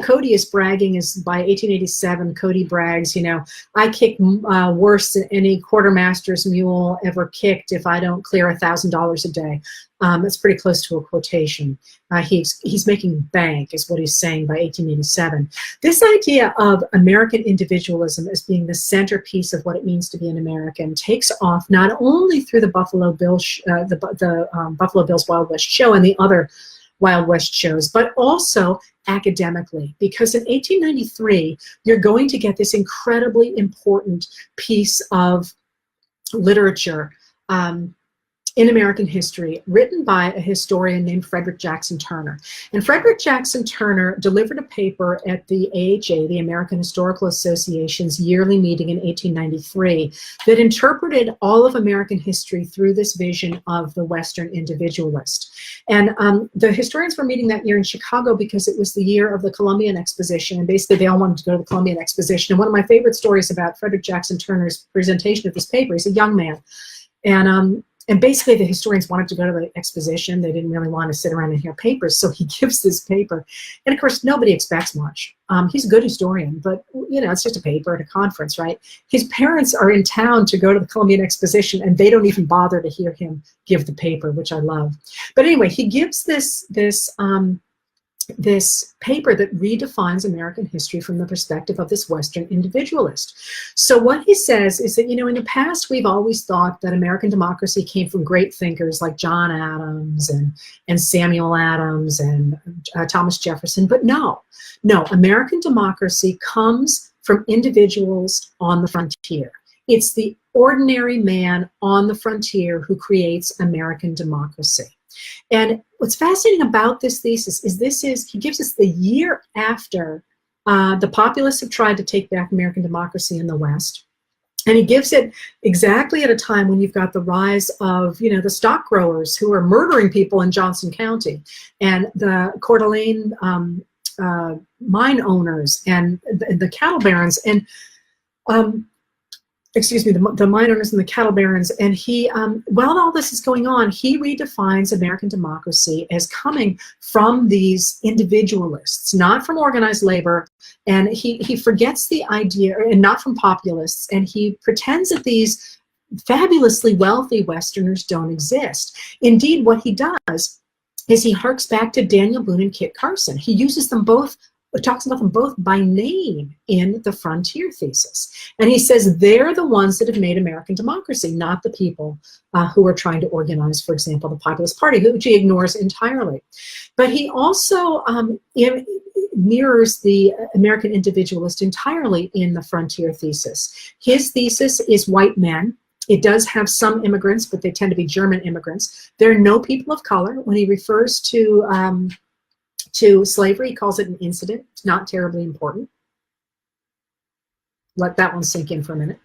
Cody is bragging, is by 1887, Cody brags, you know, I kick worse than any quartermaster's mule ever kicked if I don't clear $1,000 a day. That's pretty close to a quotation. He's making bank is what he's saying by 1887. This idea of American individualism as being the centerpiece of what it means to be an American takes off not only through the Buffalo Bill, Buffalo Bill's Wild West show and the other Wild West shows, but also academically, because in 1893 you're going to get this incredibly important piece of literature in American history, written by a historian named Frederick Jackson Turner. And Frederick Jackson Turner delivered a paper at the AHA, the American Historical Association's yearly meeting in 1893, that interpreted all of American history through this vision of the Western individualist. And the historians were meeting that year in Chicago because it was the year of the Columbian Exposition, and basically they all wanted to go to the Columbian Exposition. And one of my favorite stories about Frederick Jackson Turner's presentation of this paper, he's a young man, and basically the historians wanted to go to the exposition. They didn't really want to sit around and hear papers, so he gives this paper. And of course, nobody expects much. He's a good historian, but you know, it's just a paper at a conference, right? His parents are in town to go to the Columbian Exposition, and they don't even bother to hear him give the paper, which I love. But anyway, he gives this paper that redefines American history from the perspective of this Western individualist. So what he says is that, you know, in the past we've always thought that American democracy came from great thinkers like John Adams and Samuel Adams and Thomas Jefferson, but no, American democracy comes from individuals on the frontier. It's the ordinary man on the frontier who creates American democracy. And what's fascinating about this thesis is he gives us the year after the populists have tried to take back American democracy in the West. And he gives it exactly at a time when you've got the rise of, you know, the stock growers who are murdering people in Johnson County, and the Coeur d'Alene mine owners and the cattle barons. And excuse me, the mine owners and the cattle barons. And he, while all this is going on, he redefines American democracy as coming from these individualists, not from organized labor. And he forgets the idea, and not from populists, and he pretends that these fabulously wealthy Westerners don't exist. Indeed, what he does is he harks back to Daniel Boone and Kit Carson. He uses them both, talks about them both by name in the Frontier thesis. And he says they're the ones that have made American democracy, not the people who are trying to organize, for example, the Populist Party, which he ignores entirely. But he also mirrors the American individualist entirely in the Frontier thesis. His thesis is white men. It does have some immigrants, but they tend to be German immigrants. There are no people of color. When he refers to slavery, he calls it an incident. It's not terribly important. Let that one sink in for a minute.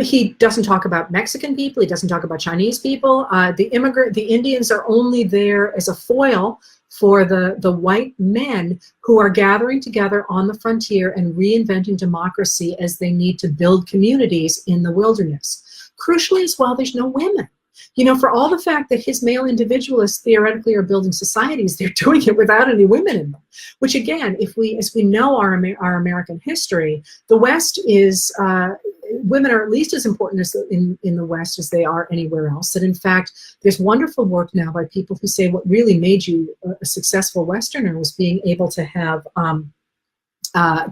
He doesn't talk about Mexican people. He doesn't talk about Chinese people. The Indians are only there as a foil for the white men who are gathering together on the frontier and reinventing democracy as they need to build communities in the wilderness. Crucially as well, there's no women. You know, for all the fact that his male individualists theoretically are building societies, they're doing it without any women in them. Which again, as we know our American history, the West is, women are at least as important as in the West as they are anywhere else. That in fact, there's wonderful work now by people who say what really made you a successful Westerner was being able to have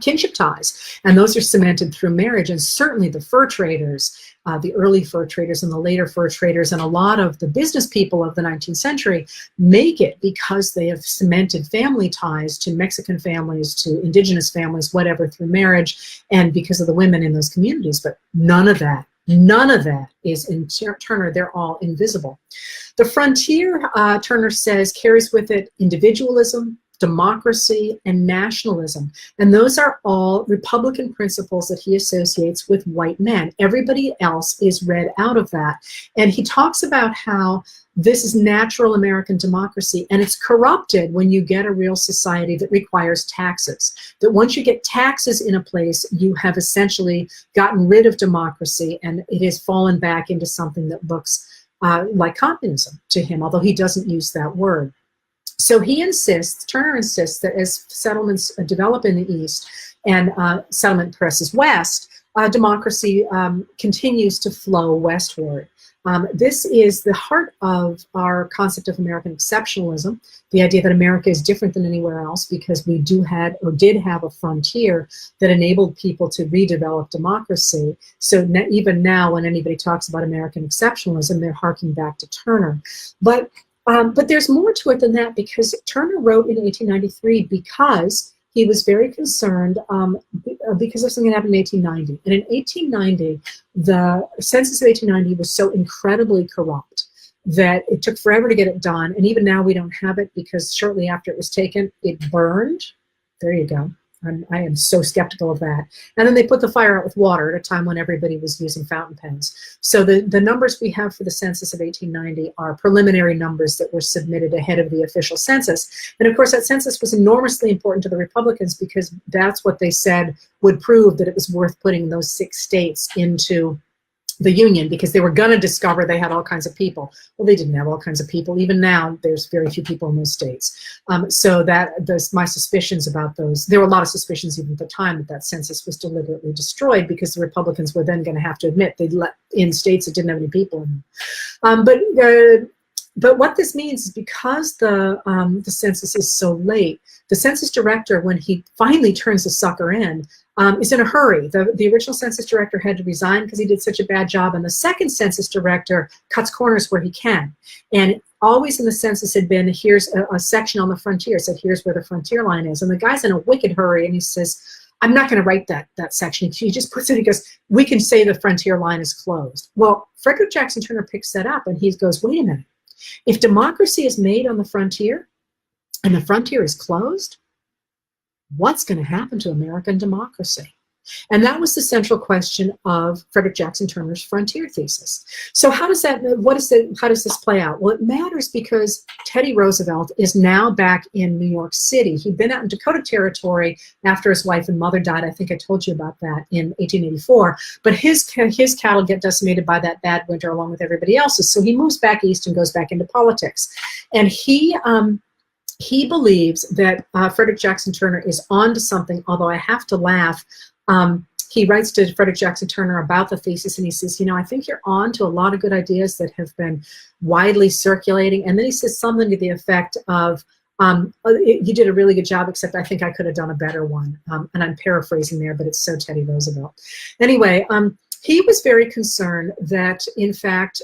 kinship ties, and those are cemented through marriage. And certainly the fur traders, the early fur traders and the later fur traders, and a lot of the business people of the 19th century make it because they have cemented family ties to Mexican families, to indigenous families, whatever, through marriage, and because of the women in those communities. But none of that is in Turner. They're all invisible. The frontier, Turner says, carries with it individualism, democracy, and nationalism. And those are all Republican principles that he associates with white men. Everybody else is read out of that. And he talks about how this is natural American democracy, and it's corrupted when you get a real society that requires taxes. That once you get taxes in a place, you have essentially gotten rid of democracy, and it has fallen back into something that looks like communism to him, although he doesn't use that word. So Turner insists that as settlements develop in the East and settlement presses west, democracy continues to flow westward. This is the heart of our concept of American exceptionalism, the idea that America is different than anywhere else because we did have a frontier that enabled people to redevelop democracy. So even now when anybody talks about American exceptionalism, they're harking back to Turner. But there's more to it than that, because Turner wrote in 1893 because he was very concerned because of something that happened in 1890. And in 1890, the census of 1890 was so incredibly corrupt that it took forever to get it done. And even now we don't have it because shortly after it was taken, it burned. There you go. I am so skeptical of that. And then they put the fire out with water at a time when everybody was using fountain pens. So the numbers we have for the census of 1890 are preliminary numbers that were submitted ahead of the official census. And of course that census was enormously important to the Republicans because that's what they said would prove that it was worth putting those 6 states into the Union, because they were going to discover they had all kinds of people. Well, they didn't have all kinds of people. Even now, there's very few people in those states. So my suspicions about those, there were a lot of suspicions even at the time that that census was deliberately destroyed because the Republicans were then going to have to admit they'd let in states that didn't have any people in them. But what this means is because the census is so late, the census director, when he finally turns the sucker in, is in a hurry. The original census director had to resign because he did such a bad job, and the second census director cuts corners where he can. And always in the census had been, here's a section on the frontier, said here's where the frontier line is. And the guy's in a wicked hurry, and he says, I'm not going to write that section. He just puts it, he goes, we can say the frontier line is closed. Well, Frederick Jackson Turner picks that up, and he goes, wait a minute. If democracy is made on the frontier, and the frontier is closed, what's going to happen to American democracy? And that was the central question of Frederick Jackson Turner's frontier thesis. So how does this play out? Well, it matters because Teddy Roosevelt is now back in New York City. He'd been out in Dakota Territory after his wife and mother died. I think I told you about that in 1884. But his cattle get decimated by that bad winter along with everybody else's. So he moves back east and goes back into politics. And he believes that Frederick Jackson Turner is on to something, although I have to laugh. He writes to Frederick Jackson Turner about the thesis, and he says, you know, I think you're on to a lot of good ideas that have been widely circulating. And then he says something to the effect of, you did a really good job, except I think I could have done a better one. And I'm paraphrasing there, but it's so Teddy Roosevelt. Anyway, he was very concerned that, in fact,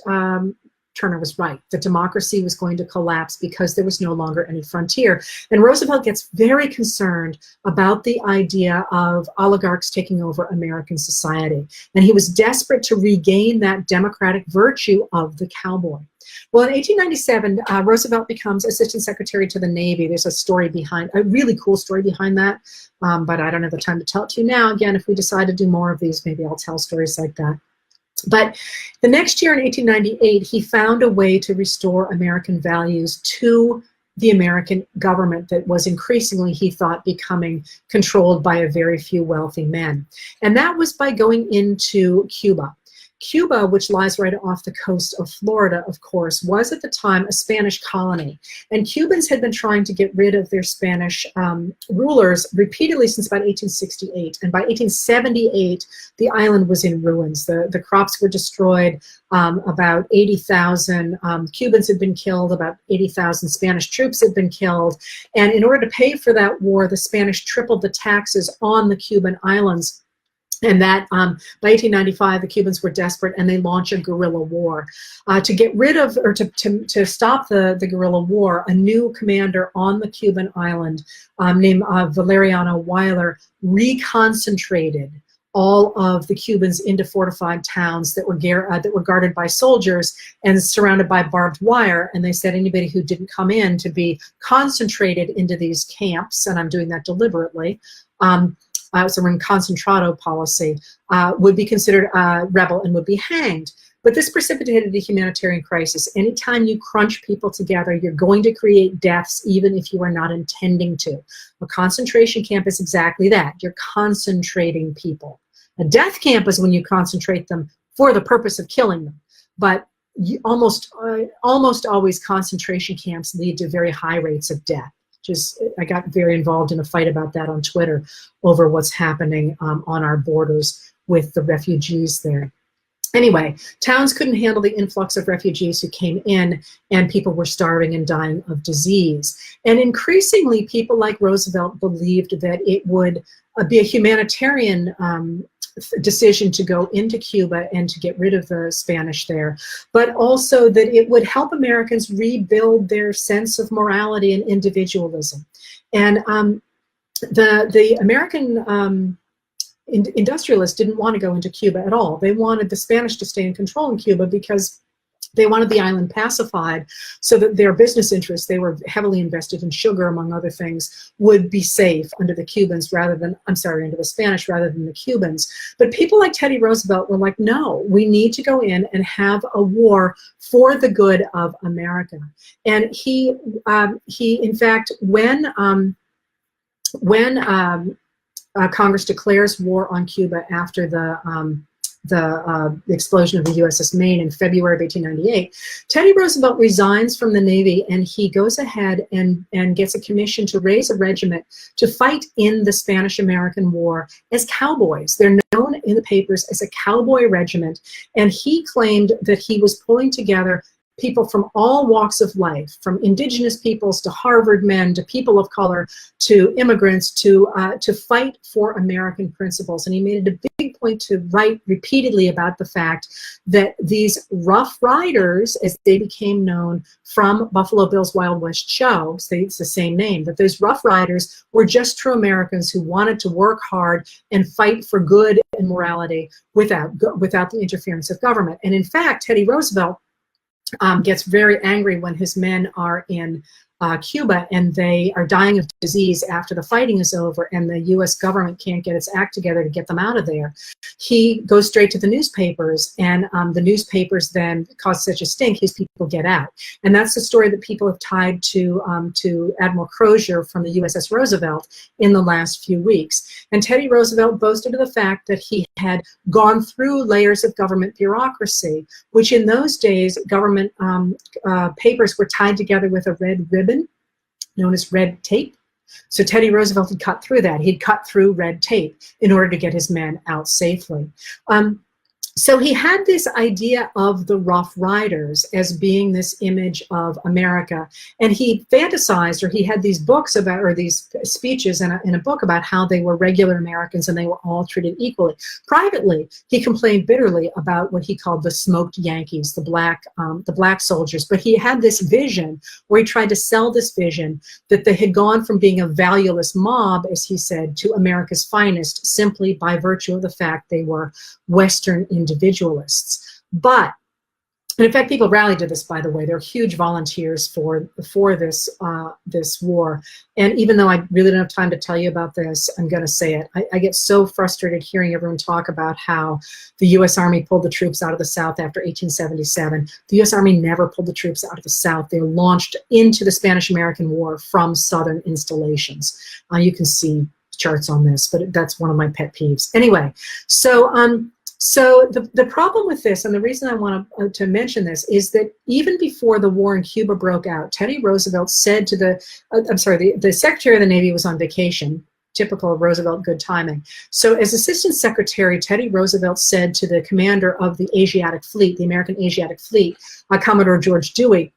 Turner was right, that democracy was going to collapse because there was no longer any frontier. And Roosevelt gets very concerned about the idea of oligarchs taking over American society. And he was desperate to regain that democratic virtue of the cowboy. Well, in 1897, Roosevelt becomes Assistant Secretary to the Navy. There's a really cool story behind that, but I don't have the time to tell it to you now. Again, if we decide to do more of these, maybe I'll tell stories like that. But the next year in 1898, he found a way to restore American values to the American government that was increasingly, he thought, becoming controlled by a very few wealthy men. And that was by going into Cuba. Cuba, which lies right off the coast of Florida, of course, was at the time a Spanish colony. And Cubans had been trying to get rid of their Spanish rulers repeatedly since about 1868. And by 1878, the island was in ruins. The crops were destroyed. About 80,000 Cubans had been killed. About 80,000 Spanish troops had been killed. And in order to pay for that war, the Spanish tripled the taxes on the Cuban islands. And that by 1895, the Cubans were desperate, and they launched a guerrilla war. To get rid of, or to stop the guerrilla war, a new commander on the Cuban island named Valeriano Weyler reconcentrated all of the Cubans into fortified towns that were guarded by soldiers and surrounded by barbed wire. And they said anybody who didn't come in to be concentrated into these camps, and I'm doing that deliberately, so in concentrado policy, would be considered a rebel and would be hanged. But this precipitated a humanitarian crisis. Anytime you crunch people together, you're going to create deaths, even if you are not intending to. A concentration camp is exactly that. You're concentrating people. A death camp is when you concentrate them for the purpose of killing them. But almost always concentration camps lead to very high rates of death. I got very involved in a fight about that on Twitter over what's happening on our borders with the refugees there. Anyway, towns couldn't handle the influx of refugees who came in, and people were starving and dying of disease. And increasingly, people like Roosevelt believed that it would be a humanitarian decision to go into Cuba and to get rid of the Spanish there, but also that it would help Americans rebuild their sense of morality and individualism. And the American industrialists didn't want to go into Cuba at all. They wanted the Spanish to stay in control in Cuba because they wanted the island pacified so that their business interests, they were heavily invested in sugar, among other things, would be safe under the Cubans rather than, under the Spanish rather than the Cubans. But people like Teddy Roosevelt were like, no, we need to go in and have a war for the good of America. And he in fact, when Congress declares war on Cuba after the explosion of the USS Maine in February of 1898, Teddy Roosevelt resigns from the Navy, and he goes ahead and gets a commission to raise a regiment to fight in the Spanish-American War as cowboys. They're known in the papers as a cowboy regiment, and he claimed that he was pulling together people from all walks of life, from indigenous peoples to Harvard men to people of color to immigrants to fight for American principles. And he made it a big point to write repeatedly about the fact that these Rough Riders, as they became known from Buffalo Bill's Wild West show, so it's the same name, that those Rough Riders were just true Americans who wanted to work hard and fight for good and morality without the interference of government. And in fact, Teddy Roosevelt gets very angry when his men are in Cuba, and they are dying of disease after the fighting is over, and the U.S. government can't get its act together to get them out of there. He goes straight to the newspapers, and the newspapers then cause such a stink, his people get out. And that's the story that people have tied to Admiral Crozier from the USS Roosevelt in the last few weeks. And Teddy Roosevelt boasted of the fact that he had gone through layers of government bureaucracy, which in those days, government papers were tied together with a red ribbon known as red tape. So Teddy Roosevelt had cut through that. He'd cut through red tape in order to get his men out safely. So he had this idea of the Rough Riders as being this image of America, and he fantasized, or he had these books about, or these speeches in a book about how they were regular Americans and they were all treated equally. Privately, he complained bitterly about what he called the smoked Yankees, the black soldiers. But he had this vision where he tried to sell this vision that they had gone from being a valueless mob, as he said, to America's finest simply by virtue of the fact they were Western individualists. But, and in fact, people rallied to this, by the way. They're huge volunteers for this war. And even though I really don't have time to tell you about this, I'm going to say it. I get so frustrated hearing everyone talk about how the U.S. Army pulled the troops out of the South after 1877. The U.S. Army never pulled the troops out of the South. They were launched into the Spanish-American War from Southern installations. You can see charts on this, but that's one of my pet peeves. Anyway, so the problem with this, and the reason I want to mention this, is that even before the war in Cuba broke out, Teddy Roosevelt said to the Secretary of the Navy was on vacation, typical of Roosevelt good timing. So as Assistant Secretary, Teddy Roosevelt said to the commander of the Asiatic Fleet, the American Asiatic Fleet, Commodore George Dewey,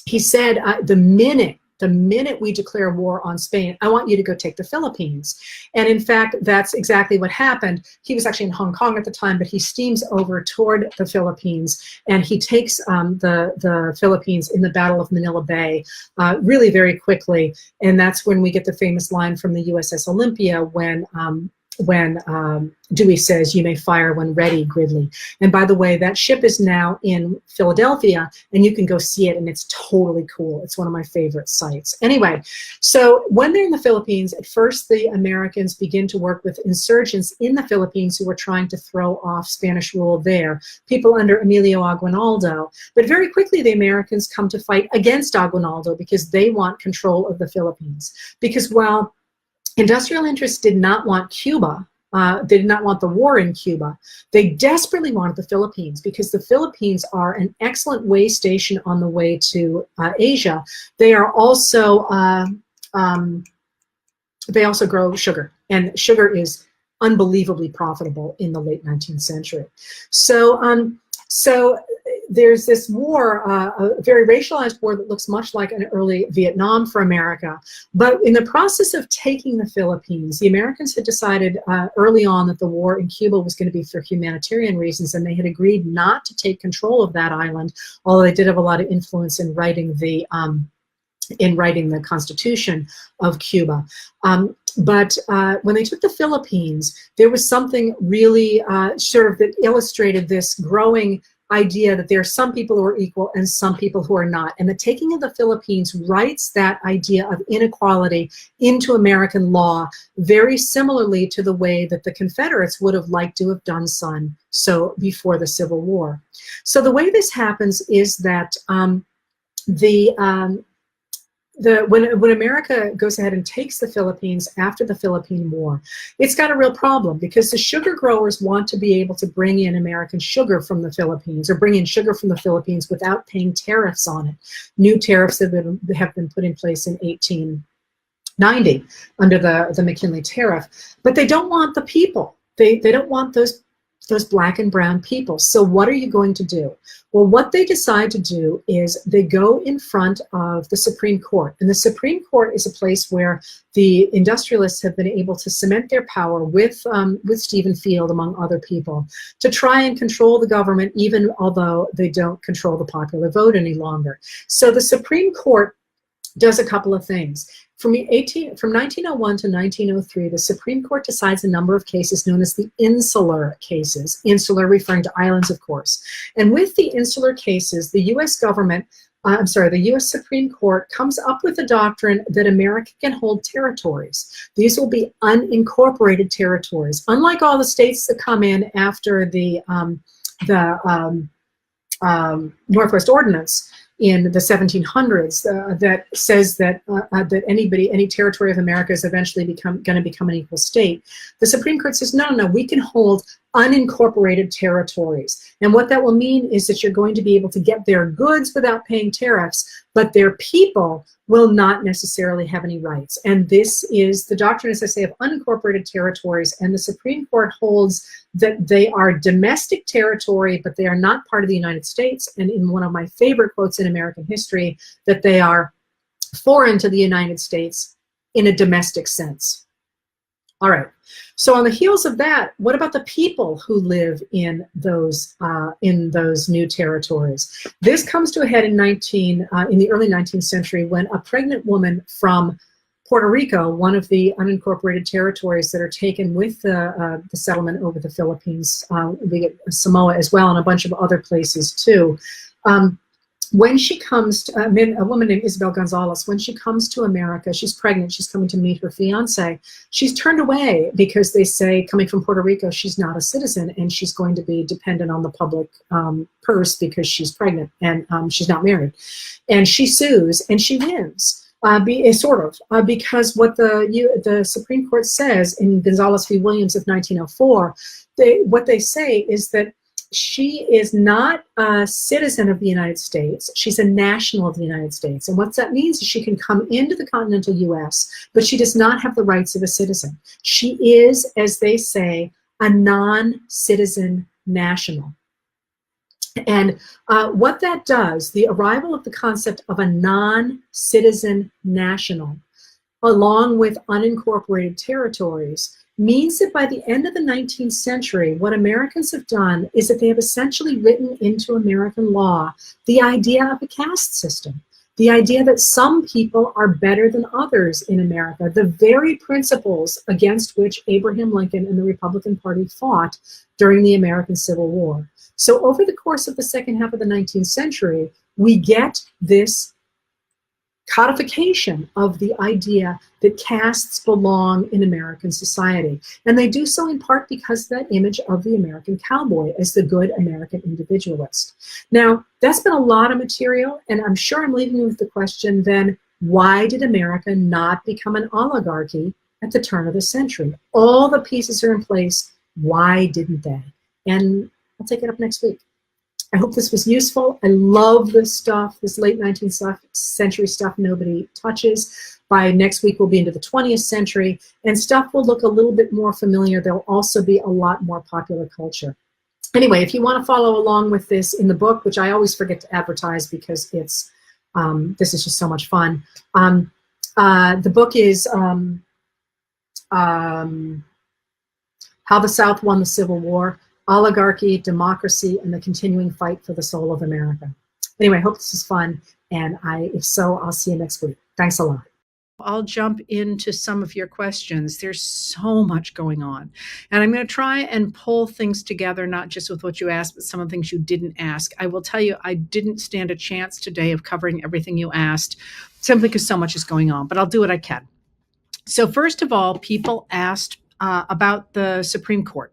he said, the minute we declare war on Spain, I want you to go take the Philippines. And in fact, that's exactly what happened. He was actually in Hong Kong at the time, but he steams over toward the Philippines, and he takes the Philippines in the Battle of Manila Bay really very quickly. And that's when we get the famous line from the USS Olympia when Dewey says, "You may fire when ready, Gridley." And by the way, that ship is now in Philadelphia, and you can go see it, and it's totally cool. It's one of my favorite sites. Anyway, so when they're in the Philippines, at first the Americans begin to work with insurgents in the Philippines who were trying to throw off Spanish rule there, people under Emilio Aguinaldo. But very quickly, the Americans come to fight against Aguinaldo because they want control of the Philippines. Because while industrial interests did not want Cuba, they did not want the war in Cuba, they desperately wanted the Philippines, because the Philippines are an excellent way station on the way to Asia. They are also, they also grow sugar, and sugar is unbelievably profitable in the late 19th century. So there's this war, a very racialized war that looks much like an early Vietnam for America. But in the process of taking the Philippines, the Americans had decided early on that the war in Cuba was going to be for humanitarian reasons, and they had agreed not to take control of that island, although they did have a lot of influence in writing the Constitution of Cuba. But when they took the Philippines, there was something really sort of that illustrated this growing idea that there are some people who are equal and some people who are not. And the taking of the Philippines writes that idea of inequality into American law very similarly to the way that the Confederates would have liked to have done so before the Civil War. So the way this happens is that when America goes ahead and takes the Philippines after the Philippine War, it's got a real problem, because the sugar growers want to be able to bring in American sugar from the Philippines, or bring in sugar from the Philippines without paying tariffs on it. New tariffs have been put in place in 1890 under the McKinley tariff, but they don't want the people. They don't want those black and brown people. So what are you going to do? Well, what they decide to do is they go in front of the Supreme Court. And the Supreme Court is a place where the industrialists have been able to cement their power with Stephen Field, among other people, to try and control the government, even although they don't control the popular vote any longer. So the Supreme Court does a couple of things. From 1901 to 1903, the Supreme Court decides a number of cases known as the insular cases, insular referring to islands, of course. And with the insular cases, the U.S. government the U.S. Supreme Court comes up with the doctrine that America can hold territories. These will be unincorporated territories, unlike all the states that come in after the Northwest Ordinance in the 1700s that says that any territory of America is eventually going to become an equal state. The Supreme Court says, no, we can hold unincorporated territories. And what that will mean is that you're going to be able to get their goods without paying tariffs, but their people will not necessarily have any rights. And this is the doctrine, as I say, of unincorporated territories. And the Supreme Court holds that they are domestic territory, but they are not part of the United States. And in one of my favorite quotes in American history, that they are foreign to the United States in a domestic sense. All right. So on the heels of that, what about the people who live in those new territories? This comes to a head in the early 19th century when a pregnant woman from Puerto Rico, one of the unincorporated territories that are taken with the settlement over the Philippines, we get Samoa as well, and a bunch of other places too. When she comes to, a woman named Isabel Gonzalez, when she comes to America, she's pregnant, she's coming to meet her fiance, she's turned away because they say, coming from Puerto Rico, she's not a citizen and she's going to be dependent on the public purse because she's pregnant and she's not married. And she sues and she wins. Because what the Supreme Court says in Gonzalez v. Williams of 1904, what they say is that she is not a citizen of the United States. She's a national of the United States. And what that means is she can come into the continental U.S., but she does not have the rights of a citizen. She is, as they say, a non-citizen national. And what that does, the arrival of the concept of a non-citizen national, along with unincorporated territories, means that by the end of the 19th century, what Americans have done is that they have essentially written into American law the idea of a caste system, the idea that some people are better than others in America, the very principles against which Abraham Lincoln and the Republican Party fought during the American Civil War. So over the course of the second half of the 19th century, we get this codification of the idea that castes belong in American society. And they do so in part because of that image of the American cowboy as the good American individualist. Now, that's been a lot of material, and I'm sure I'm leaving you with the question then, why did America not become an oligarchy at the turn of the century? All the pieces are in place. Why didn't they? And I'll take it up next week. I hope this was useful. I love this stuff, this late 19th century stuff nobody touches. By next week, we'll be into the 20th century, and stuff will look a little bit more familiar. There'll also be a lot more popular culture. Anyway, if you want to follow along with this in the book, which I always forget to advertise because it's this is just so much fun. The book is How the South Won the Civil War, Oligarchy, Democracy, and the Continuing Fight for the Soul of America. Anyway, I hope this is fun, and if so, I'll see you next week. Thanks a lot. I'll jump into some of your questions. There's so much going on, and I'm going to try and pull things together, not just with what you asked, but some of the things you didn't ask. I will tell you, I didn't stand a chance today of covering everything you asked, simply because so much is going on, but I'll do what I can. So first of all, people asked about the Supreme Court,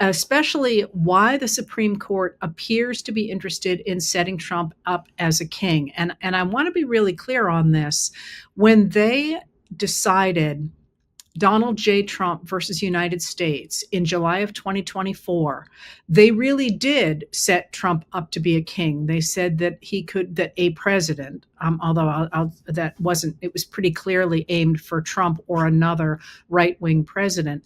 especially why the Supreme Court appears to be interested in setting Trump up as a king. And I want to be really clear on this. When they decided Donald J. Trump versus United States in July of 2024, they really did set Trump up to be a king. They said that that a president, although it was pretty clearly aimed for Trump or another right-wing president,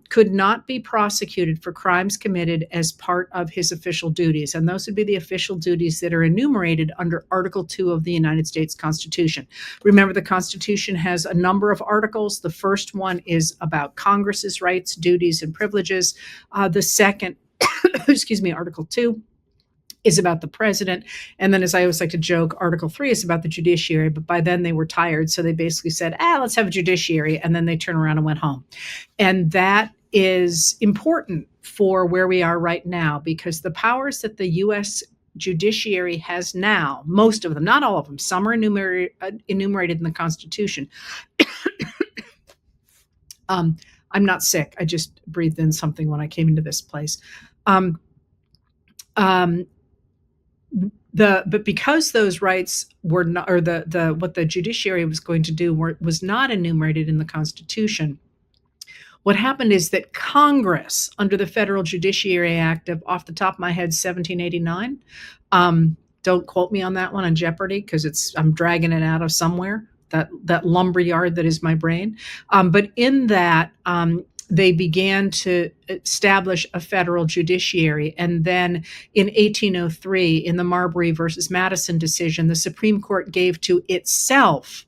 could not be prosecuted for crimes committed as part of his official duties. And those would be the official duties that are enumerated under Article 2 of the United States Constitution. Remember, the Constitution has a number of articles. The first one is about Congress's rights, duties, and privileges. The second, Article 2, is about the president. And then, as I always like to joke, Article 3 is about the judiciary. But by then they were tired. So they basically said, let's have a judiciary. And then they turned around and went home. And that is important for where we are right now, because the powers that the U.S. judiciary has now, most of them, not all of them, some are enumerated in the Constitution. I'm not sick. I just breathed in something when I came into this place. Um, um, but because those rights were not, or the what the judiciary was going to do was not enumerated in the Constitution, what happened is that Congress, under the Federal Judiciary Act of, off the top of my head, 1789, don't quote me on that one on Jeopardy, because I'm dragging it out of somewhere, that lumberyard that is my brain. But in that, they began to establish a federal judiciary. And then in 1803, in the Marbury versus Madison decision, the Supreme Court gave to itself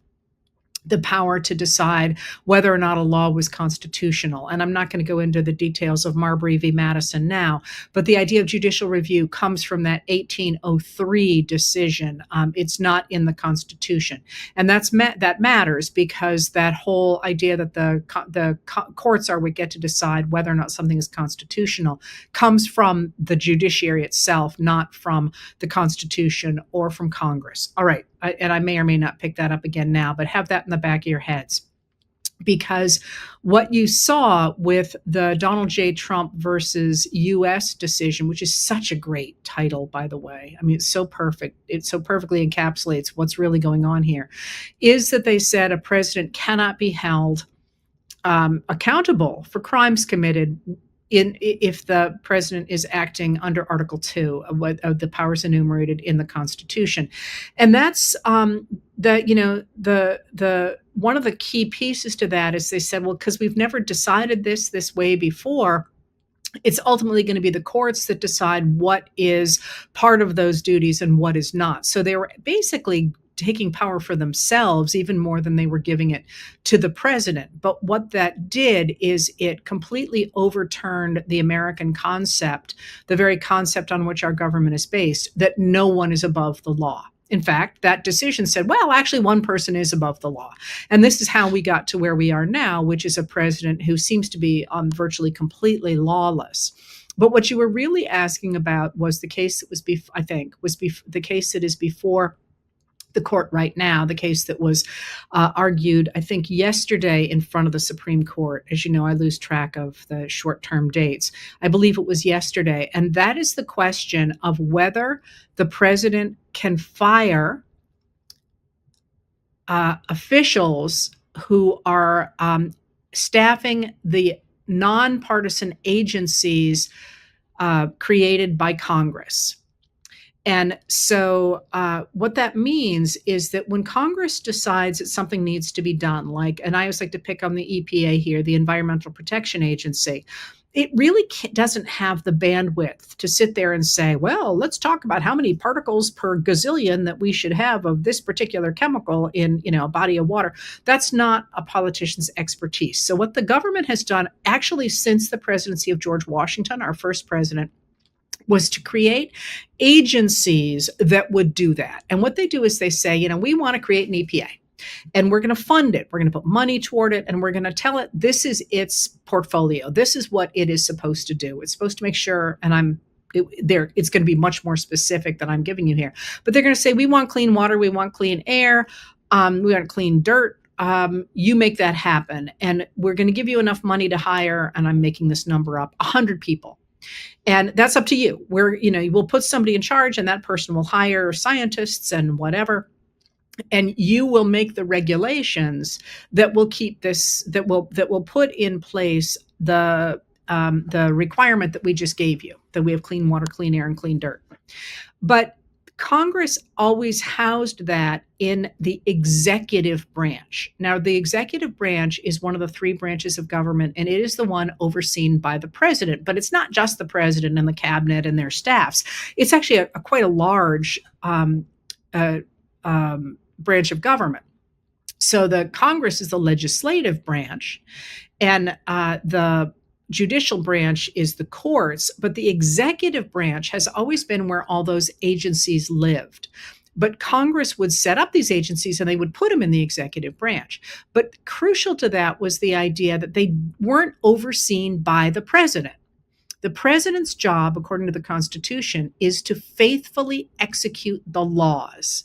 the power to decide whether or not a law was constitutional. And I'm not going to go into the details of Marbury v. Madison now, but the idea of judicial review comes from that 1803 decision. It's not in the Constitution. And that matters, because that whole idea that the courts are what get to decide whether or not something is constitutional comes from the judiciary itself, not from the Constitution or from Congress. All right. And I may or may not pick that up again now, but have that in the back of your heads. Because what you saw with the Donald J. Trump versus U.S. decision, which is such a great title, by the way. I mean, it's so perfect. It so perfectly encapsulates what's really going on here, is that they said a president cannot be held accountable for crimes committed if the president is acting under Article 2 of the powers enumerated in the Constitution. And that's the one of the key pieces to that is they said, well, because we've never decided this way before, it's ultimately going to be the courts that decide what is part of those duties and what is not. So they were basically taking power for themselves even more than they were giving it to the president. But what that did is it completely overturned the American concept, the very concept on which our government is based, that no one is above the law. In fact, that decision said, well, actually, one person is above the law. And this is how we got to where we are now, which is a president who seems to be virtually completely lawless. But what you were really asking about was the case that was, the case that is before the court right now, the case that was argued, I think, yesterday in front of the Supreme Court. As you know, I lose track of the short-term dates. I believe it was yesterday. And that is the question of whether the president can fire officials who are staffing the nonpartisan agencies created by Congress. And so what that means is that when Congress decides that something needs to be done, and I always like to pick on the EPA here, the Environmental Protection Agency, it really doesn't have the bandwidth to sit there and say, well, let's talk about how many particles per gazillion that we should have of this particular chemical in, a body of water. That's not a politician's expertise. So what the government has done, actually since the presidency of George Washington, our first president, was to create agencies that would do that. And what they do is they say, we want to create an EPA and we're going to fund it. We're going to put money toward it and we're going to tell it this is its portfolio. This is what it is supposed to do. It's supposed to make sure, and it's going to be much more specific than I'm giving you here, but they're going to say, we want clean water. We want clean air. We want clean dirt. You make that happen. And we're going to give you enough money to hire, and I'm making this number up, 100 people. And that's up to you. We'll put somebody in charge and that person will hire scientists and whatever. And you will make the regulations that will keep this, that will put in place the requirement that we just gave you, that we have clean water, clean air, and clean dirt. But Congress always housed that in the executive branch. Now, the executive branch is one of the three branches of government, and it is the one overseen by the president. But it's not just the president and the cabinet and their staffs. It's actually quite a large branch of government. So the Congress is the legislative branch, and the judicial branch is the courts, but the executive branch has always been where all those agencies lived. But Congress would set up these agencies and they would put them in the executive branch. But crucial to that was the idea that they weren't overseen by the president. The president's job, according to the Constitution, is to faithfully execute the laws.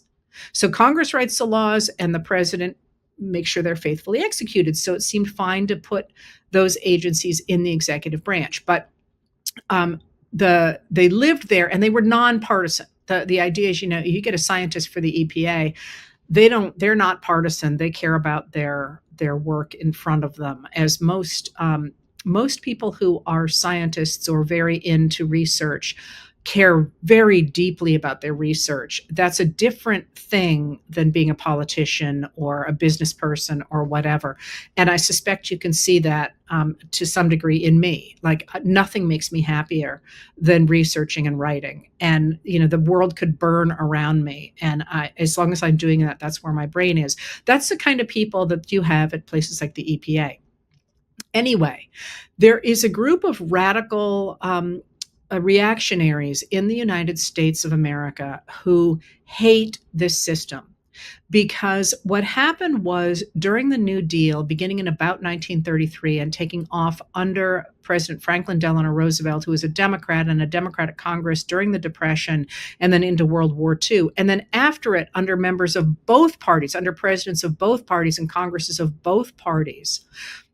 So Congress writes the laws and the president makes sure they're faithfully executed. So it seemed fine to put those agencies in the executive branch. But um, they lived there and they were nonpartisan. The idea is, you get a scientist for the EPA, they're not partisan. They care about their work in front of them, as most people who are scientists or very into research care very deeply about their research. That's a different thing than being a politician or a business person or whatever. And I suspect you can see that to some degree in me. Like nothing makes me happier than researching and writing. And the world could burn around me, and as long as I'm doing that, that's where my brain is. That's the kind of people that you have at places like the EPA. Anyway, there is a group of radical reactionaries in the United States of America who hate this system. Because what happened was during the New Deal, beginning in about 1933 and taking off under President Franklin Delano Roosevelt, who was a Democrat and a Democratic Congress during the Depression and then into World War II. And then after it, under members of both parties, under presidents of both parties and Congresses of both parties,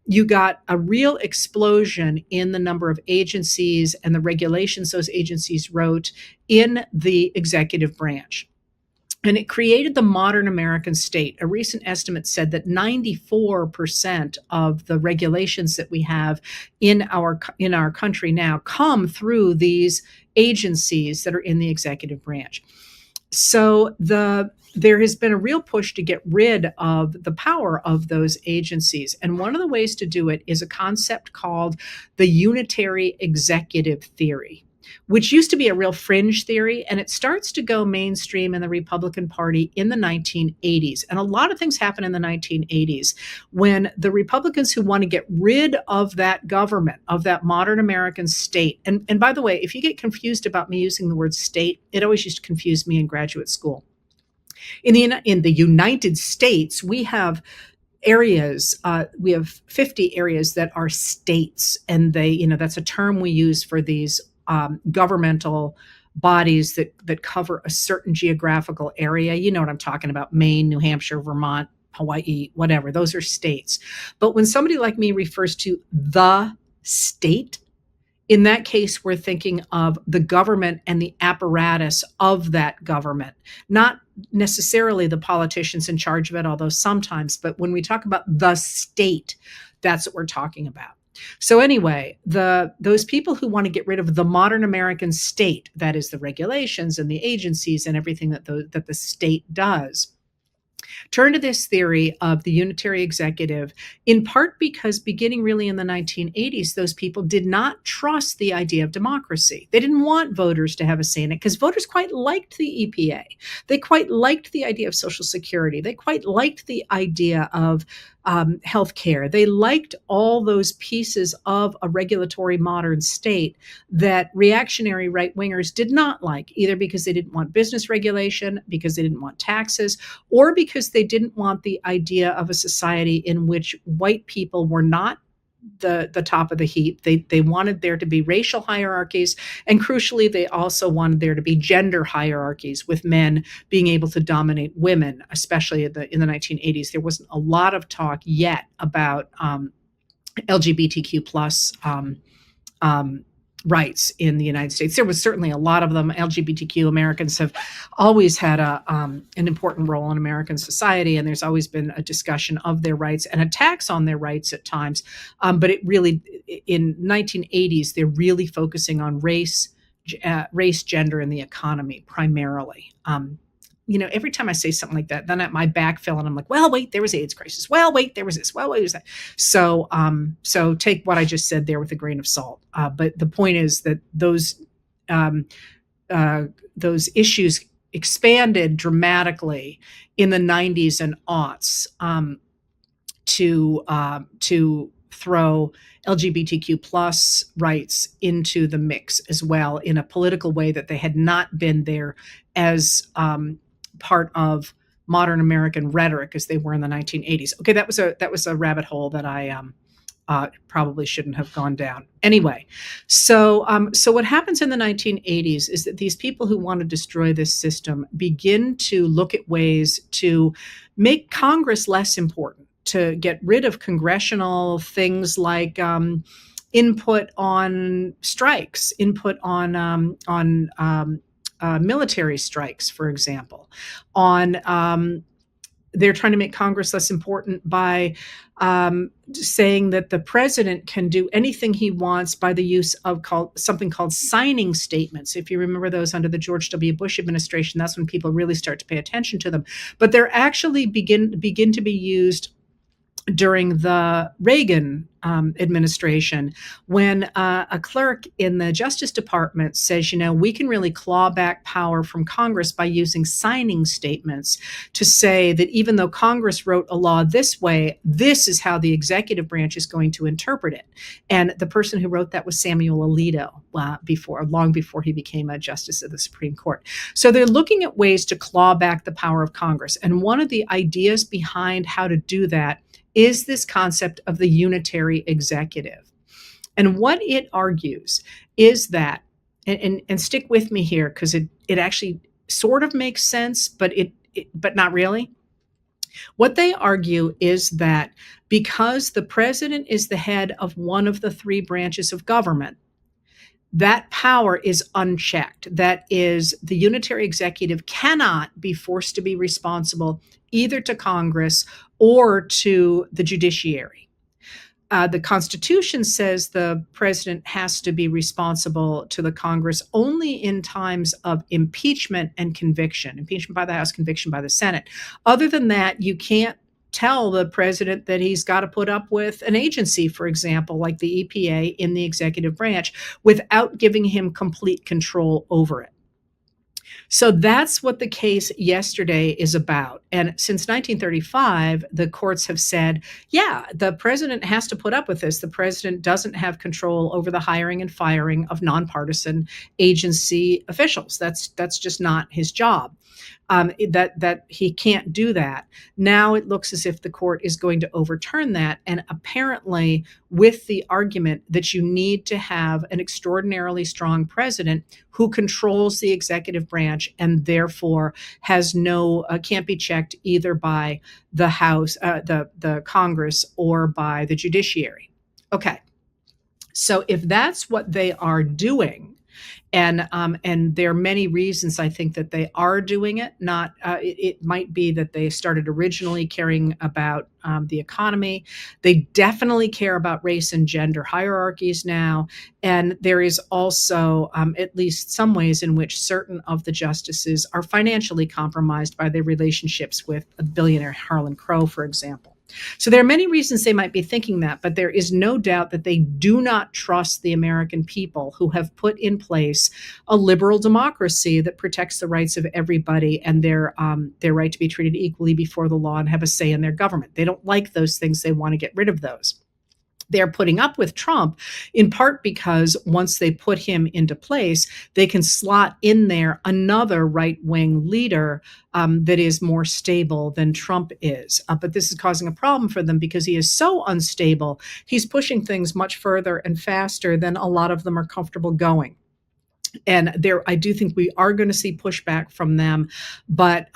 you got a real explosion in the number of agencies and the regulations those agencies wrote in the executive branch. And it created the modern American state. A recent estimate said that 94% of the regulations that we have in our country now come through these agencies that are in the executive branch. So there has been a real push to get rid of the power of those agencies. And one of the ways to do it is a concept called the unitary executive theory, which used to be a real fringe theory, and it starts to go mainstream in the Republican Party in the 1980s. And a lot of things happen in the 1980s when the Republicans who want to get rid of that government, of that modern American state, and by the way, if you get confused about me using the word state, it always used to confuse me in graduate school. In the United States, we have areas, we have 50 areas that are states, and that's a term we use for these governmental bodies that cover a certain geographical area. You know what I'm talking about: Maine, New Hampshire, Vermont, Hawaii, whatever. Those are states. But when somebody like me refers to the state, in that case, we're thinking of the government and the apparatus of that government, not necessarily the politicians in charge of it, although sometimes. But when we talk about the state, that's what we're talking about. So anyway, those people who want to get rid of the modern American state, that is the regulations and the agencies and everything that the state does, turn to this theory of the unitary executive, in part because beginning really in the 1980s, those people did not trust the idea of democracy. They didn't want voters to have a say in it because voters quite liked the EPA. They quite liked the idea of Social Security. They quite liked the idea of healthcare. They liked all those pieces of a regulatory modern state that reactionary right wingers did not like, either because they didn't want business regulation, because they didn't want taxes, or because they didn't want the idea of a society in which white people were not the top of the heap. They wanted there to be racial hierarchies, and crucially, they also wanted there to be gender hierarchies, with men being able to dominate women, especially in the 1980s. There wasn't a lot of talk yet about LGBTQ plus rights in the United States. There was certainly a lot of them. LGBTQ Americans have always had an important role in American society, and there's always been a discussion of their rights and attacks on their rights at times. But it really, in 1980s, they're really focusing on race, gender, and the economy primarily. Every time I say something like that, then my back fell and I'm like, well, wait, there was AIDS crisis. Well, wait, there was this. Well, wait, was that? So take what I just said there with a grain of salt. But the point is that those issues expanded dramatically in the 90s and aughts to throw LGBTQ plus rights into the mix as well, in a political way that they had not been there as part of modern American rhetoric as they were in the 1980s. Okay, that was a rabbit hole that I probably shouldn't have gone down. Anyway, so what happens in the 1980s is that these people who want to destroy this system begin to look at ways to make Congress less important, to get rid of congressional things like input on strikes, input on military strikes, for example, on they're trying to make Congress less important by saying that the president can do anything he wants by the use of something called signing statements. If you remember those under the George W. Bush administration, that's when people really start to pay attention to them. But they're actually begin to be used during the Reagan administration, when a clerk in the Justice Department says, we can really claw back power from Congress by using signing statements to say that even though Congress wrote a law this way, this is how the executive branch is going to interpret it. And the person who wrote that was Samuel Alito, long before he became a justice of the Supreme Court. So they're looking at ways to claw back the power of Congress. And one of the ideas behind how to do that is this concept of the unitary executive. And what it argues is that, and stick with me here because it actually sort of makes sense, but but not really. What they argue is that because the president is the head of one of the three branches of government, that power is unchecked. That is, the unitary executive cannot be forced to be responsible either to Congress or to the judiciary. The Constitution says the president has to be responsible to the Congress only in times of impeachment and conviction, impeachment by the House, conviction by the Senate. Other than that, you can't tell the president that he's got to put up with an agency, for example, like the EPA in the executive branch, without giving him complete control over it. So that's what the case yesterday is about. And since 1935, the courts have said, yeah, the president has to put up with this. The president doesn't have control over the hiring and firing of nonpartisan agency officials. That's just not his job. That he can't do that. Now it looks as if the court is going to overturn that, and apparently with the argument that you need to have an extraordinarily strong president who controls the executive branch and therefore has can't be checked either by the House, the Congress, or by the judiciary. Okay, so if that's what they are doing. And there are many reasons I think that they are doing it. It might be that they started originally caring about the economy. They definitely care about race and gender hierarchies now. And there is also at least some ways in which certain of the justices are financially compromised by their relationships with a billionaire Harlan Crow, for example. So there are many reasons they might be thinking that, but there is no doubt that they do not trust the American people who have put in place a liberal democracy that protects the rights of everybody and their right to be treated equally before the law and have a say in their government. They don't like those things. They want to get rid of those. They're putting up with Trump in part because once they put him into place, they can slot in there another right-wing leader that is more stable than Trump is. But this is causing a problem for them because he is so unstable. He's pushing things much further and faster than a lot of them are comfortable going. And I do think we are going to see pushback from them, but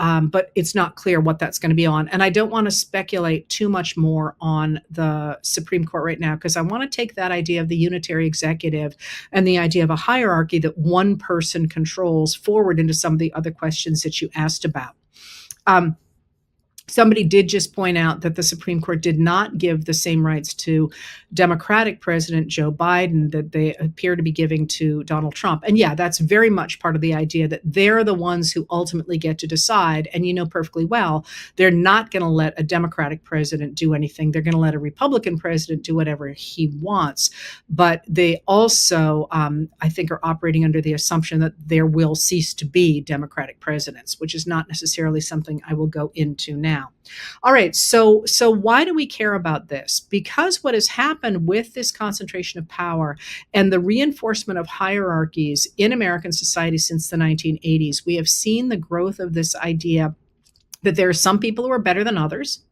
it's not clear what that's going to be on. And I don't want to speculate too much more on the Supreme Court right now, because I want to take that idea of the unitary executive and the idea of a hierarchy that one person controls forward into some of the other questions that you asked about. Somebody did just point out that the Supreme Court did not give the same rights to Democratic President Joe Biden that they appear to be giving to Donald Trump. And yeah, that's very much part of the idea that they're the ones who ultimately get to decide. And you know perfectly well, they're not going to let a Democratic president do anything. They're going to let a Republican president do whatever he wants. But they also, I think, are operating under the assumption that there will cease to be Democratic presidents, which is not necessarily something I will go into now. All right, so why do we care about this? Because what has happened with this concentration of power and the reinforcement of hierarchies in American society since the 1980s, we have seen the growth of this idea that there are some people who are better than others.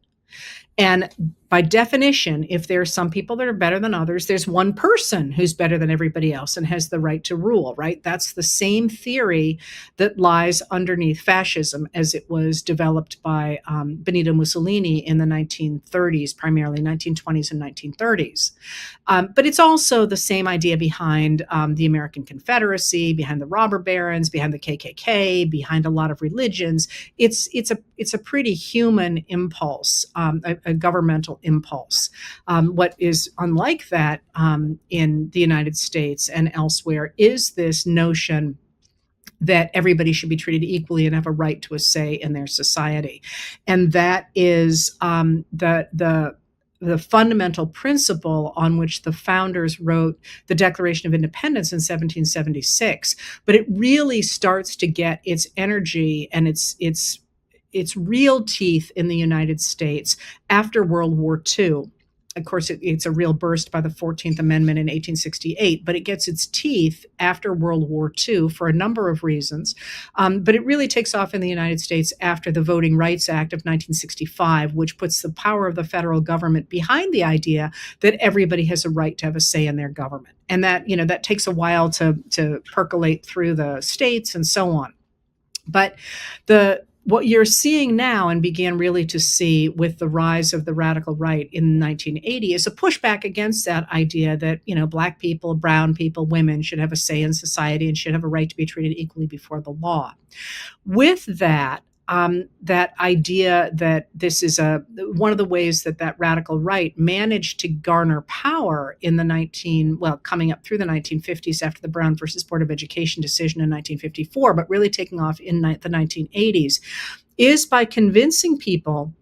And by definition, if there are some people that are better than others, there's one person who's better than everybody else and has the right to rule, right? That's the same theory that lies underneath fascism as it was developed by Benito Mussolini in the 1930s, primarily 1920s and 1930s. But it's also the same idea behind the American Confederacy, behind the robber barons, behind the KKK, behind a lot of religions. It's a pretty human impulse, a governmental impulse. What is unlike that in the United States and elsewhere is this notion that everybody should be treated equally and have a right to a say in their society, and that is the fundamental principle on which the founders wrote the Declaration of Independence in 1776. But it really starts to get its energy and its real teeth in the United States after World War II. Of course, it's a real burst by the 14th Amendment in 1868, but it gets its teeth after World War II for a number of reasons. But it really takes off in the United States after the Voting Rights Act of 1965, which puts the power of the federal government behind the idea that everybody has a right to have a say in their government. And that takes a while to percolate through the states and so on. But what you're seeing now and began really to see with the rise of the radical right in 1980 is a pushback against that idea that, Black people, brown people, women should have a say in society and should have a right to be treated equally before the law. With that, that idea that this is one of the ways that radical right managed to garner power in coming up through the 1950s after the Brown versus Board of Education decision in 1954, but really taking off in the 1980s, is by convincing people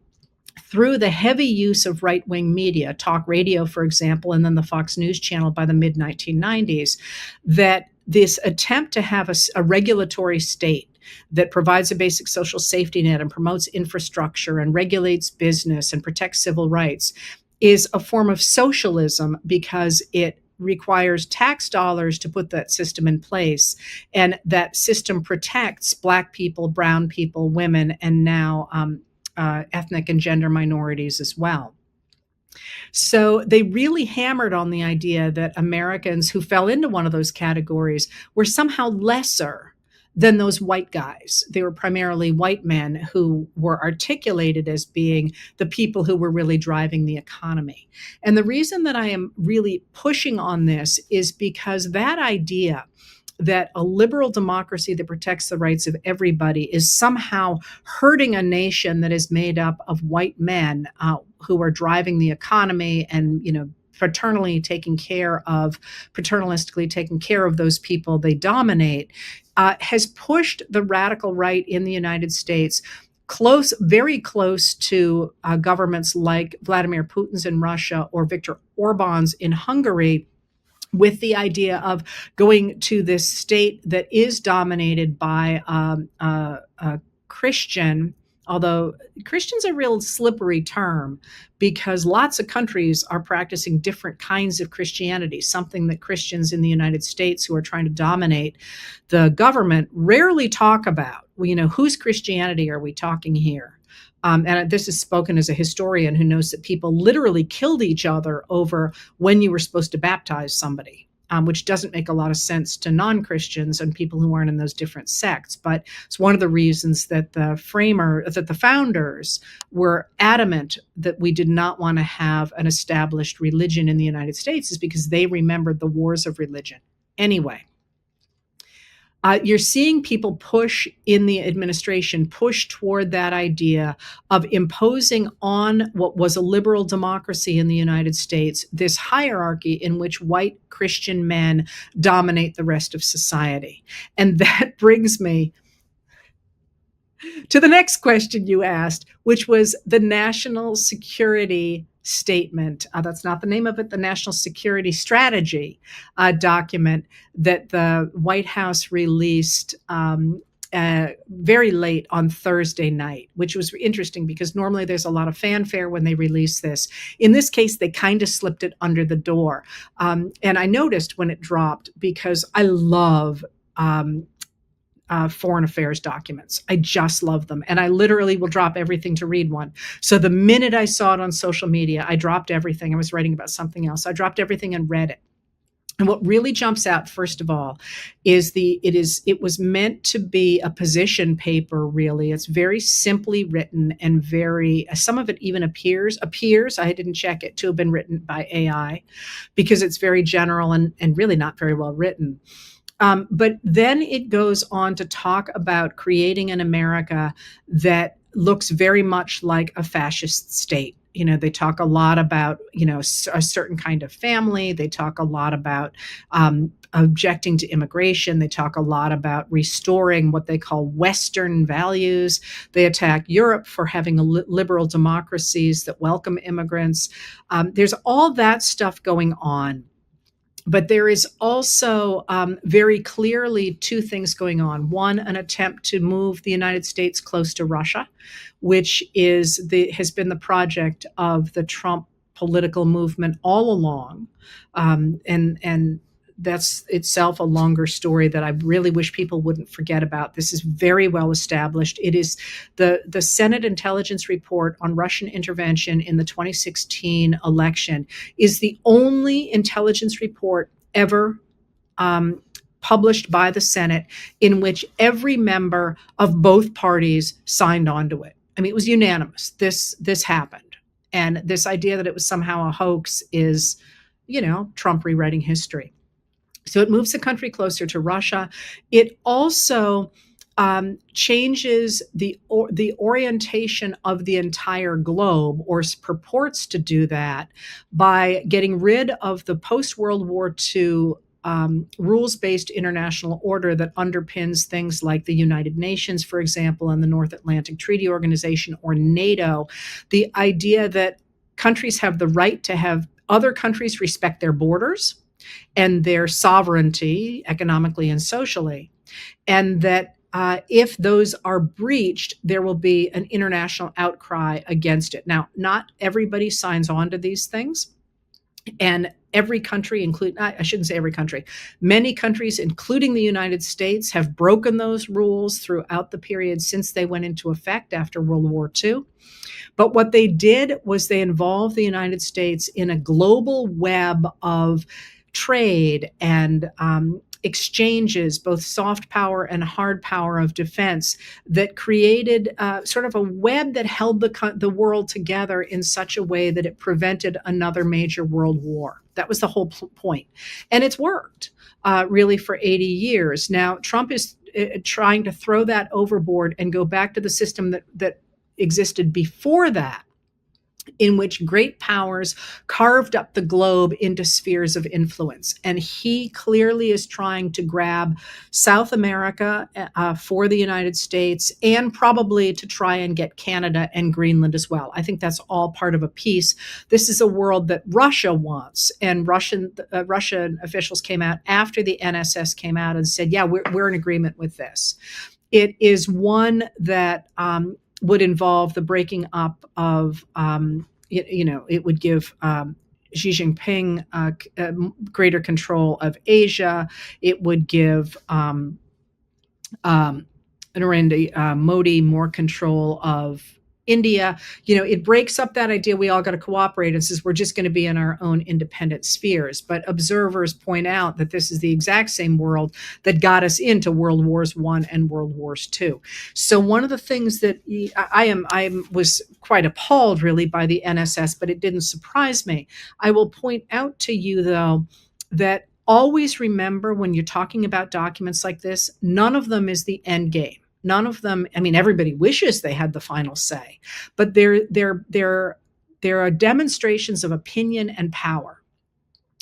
through the heavy use of right-wing media, talk radio, for example, and then the Fox News channel by the mid-1990s, that this attempt to have a regulatory state that provides a basic social safety net and promotes infrastructure and regulates business and protects civil rights is a form of socialism because it requires tax dollars to put that system in place. And that system protects Black people, brown people, women, and now ethnic and gender minorities as well. So they really hammered on the idea that Americans who fell into one of those categories were somehow lesser than those white guys. They were primarily white men who were articulated as being the people who were really driving the economy. And the reason that I am really pushing on this is because that idea that a liberal democracy that protects the rights of everybody is somehow hurting a nation that is made up of white men who are driving the economy and, paternalistically taking care of those people they dominate, has pushed the radical right in the United States very close to governments like Vladimir Putin's in Russia or Viktor Orban's in Hungary, with the idea of going to this state that is dominated by Christian, although Christian's a real slippery term because lots of countries are practicing different kinds of Christianity, something that Christians in the United States who are trying to dominate the government rarely talk about. Well, whose Christianity are we talking here? And this is spoken as a historian who knows that people literally killed each other over when you were supposed to baptize somebody, which doesn't make a lot of sense to non-Christians and people who aren't in those different sects. But it's one of the reasons that the founders were adamant that we did not want to have an established religion in the United States, is because they remembered the wars of religion. Anyway. You're seeing people in the administration push toward that idea of imposing on what was a liberal democracy in the United States this hierarchy in which white Christian men dominate the rest of society. And that brings me to the next question you asked, which was the national security statement. That's not the name of it, the National Security Strategy document that the White House released very late on Thursday night, which was interesting because normally there's a lot of fanfare when they release this. In this case, they kind of slipped it under the door. And I noticed when it dropped because I love foreign affairs documents. I just love them. And I literally will drop everything to read one. So the minute I saw it on social media, I dropped everything. I was writing about something else. I dropped everything and read it. And what really jumps out, first of all, is it was meant to be a position paper, really. It's very simply written and some of it even appears, I didn't check it, to have been written by AI, because it's very general and really not very well written. But then it goes on to talk about creating an America that looks very much like a fascist state. They talk a lot about, a certain kind of family. They talk a lot about objecting to immigration. They talk a lot about restoring what they call Western values. They attack Europe for having liberal democracies that welcome immigrants. There's all that stuff going on. But there is also very clearly two things going on. One, an attempt to move the United States close to Russia, which has been the project of the Trump political movement all along, and that's itself a longer story that I really wish people wouldn't forget about. This is very well established. It is the Senate intelligence report on Russian intervention in the 2016 election is the only intelligence report ever published by the Senate in which every member of both parties signed on to it. I mean, it was unanimous. This happened. And this idea that it was somehow a hoax is, Trump rewriting history. So it moves the country closer to Russia. It also changes the orientation of the entire globe, or purports to do that, by getting rid of the post-World War II rules-based international order that underpins things like the United Nations, for example, and the North Atlantic Treaty Organization, or NATO. The idea that countries have the right to have other countries respect their borders and their sovereignty economically and socially, and that if those are breached, there will be an international outcry against it. Now, not everybody signs on to these things, and every country, I shouldn't say every country, many countries, including the United States, have broken those rules throughout the period since they went into effect after World War II. But what they did was they involved the United States in a global web of trade and exchanges, both soft power and hard power of defense, that created sort of a web that held the world together in such a way that it prevented another major world war. That was the whole point. And it's worked really for 80 years. Now, Trump is trying to throw that overboard and go back to the system that existed before that, in which great powers carved up the globe into spheres of influence. And he clearly is trying to grab South America for the United States, and probably to try and get Canada and Greenland as well. I think that's all part of a piece. This is a world that Russia wants, and Russian officials came out after the NSS came out and said, yeah, we're in agreement with this. It is one that would involve the breaking up of, it would give Xi Jinping greater control of Asia. It would give Narendra Modi more control of India. It breaks up that idea we all got to cooperate and says we're just going to be in our own independent spheres. But observers point out that this is the exact same world that got us into World Wars I and World Wars II. So one of the things that I was quite appalled really by the NSS, but it didn't surprise me. I will point out to you, though, that always remember when you're talking about documents like this, none of them is the end game. None of them, I mean, everybody wishes they had the final say, but there are demonstrations of opinion and power.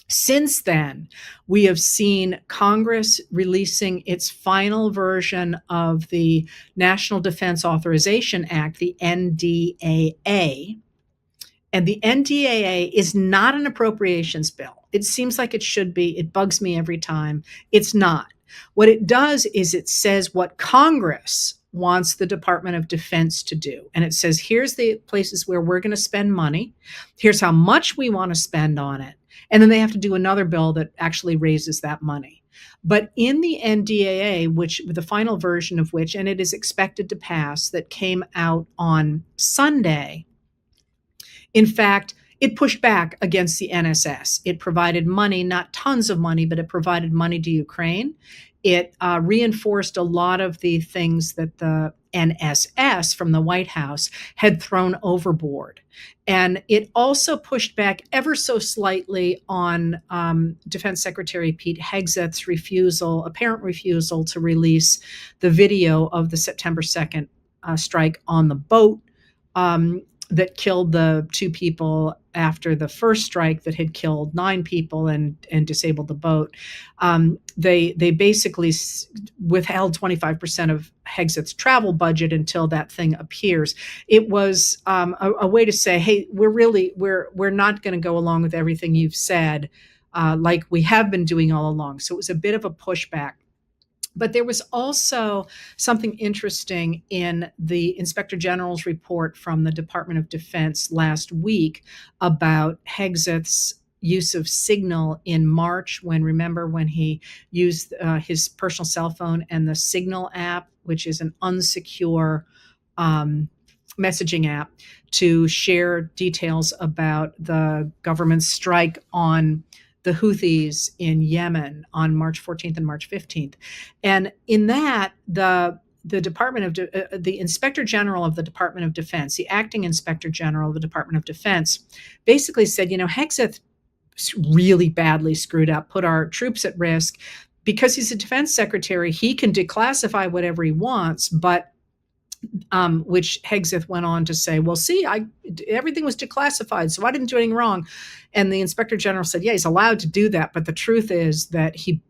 Since then, we have seen Congress releasing its final version of the National Defense Authorization Act, the NDAA. And the NDAA is not an appropriations bill. It seems like it should be. It bugs me every time. It's not. What it does is it says what Congress wants the Department of Defense to do. And it says, here's the places where we're going to spend money. Here's how much we want to spend on it. And then they have to do another bill that actually raises that money. But in the NDAA, which the final version of which, and it is expected to pass, that came out on Sunday, in fact, it pushed back against the NSS. It provided money, not tons of money, but it provided money to Ukraine. It reinforced a lot of the things that the NSS from the White House had thrown overboard. And it also pushed back ever so slightly on Defense Secretary Pete Hegseth's apparent refusal to release the video of the September 2nd strike on the boat. That killed the 2 people after the first strike that had killed 9 people and disabled the boat. They basically withheld 25% of Hegseth's travel budget until that thing appears. It was a way to say, hey, we're not going to go along with everything you've said, like we have been doing all along. So it was a bit of a pushback. But there was also something interesting in the Inspector General's report from the Department of Defense last week about Hegseth's use of Signal in March, when he used his personal cell phone and the Signal app, which is an unsecure messaging app, to share details about the government's strike on the Houthis in Yemen on March 14th and March 15th. And in that, the Inspector General of the Department of Defense, the acting Inspector General of the Department of Defense, basically said, Hegseth really badly screwed up, put our troops at risk. Because he's a defense secretary, he can declassify whatever he wants, but which Hegseth went on to say, well, see, everything was declassified, so I didn't do anything wrong. And the Inspector General said, yeah, he's allowed to do that. But the truth is that he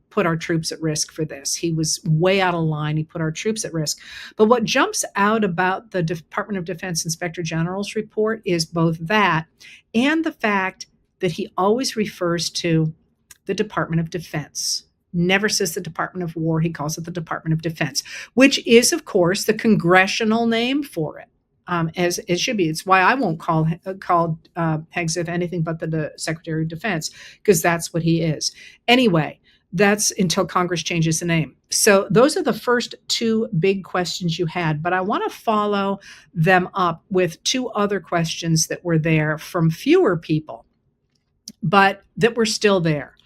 put our troops at risk for this. He was way out of line. He put our troops at risk. But what jumps out about the Department of Defense Inspector General's report is both that and the fact that he always refers to the Department of Defense. Never says the Department of War. He calls it the Department of Defense, which is, of course, the congressional name for it, as it should be. It's why I won't call Hegseth anything but the Secretary of Defense, because that's what he is. Anyway, that's until Congress changes the name. So those are the first 2 big questions you had, but I want to follow them up with 2 other questions that were there from fewer people, but that were still there.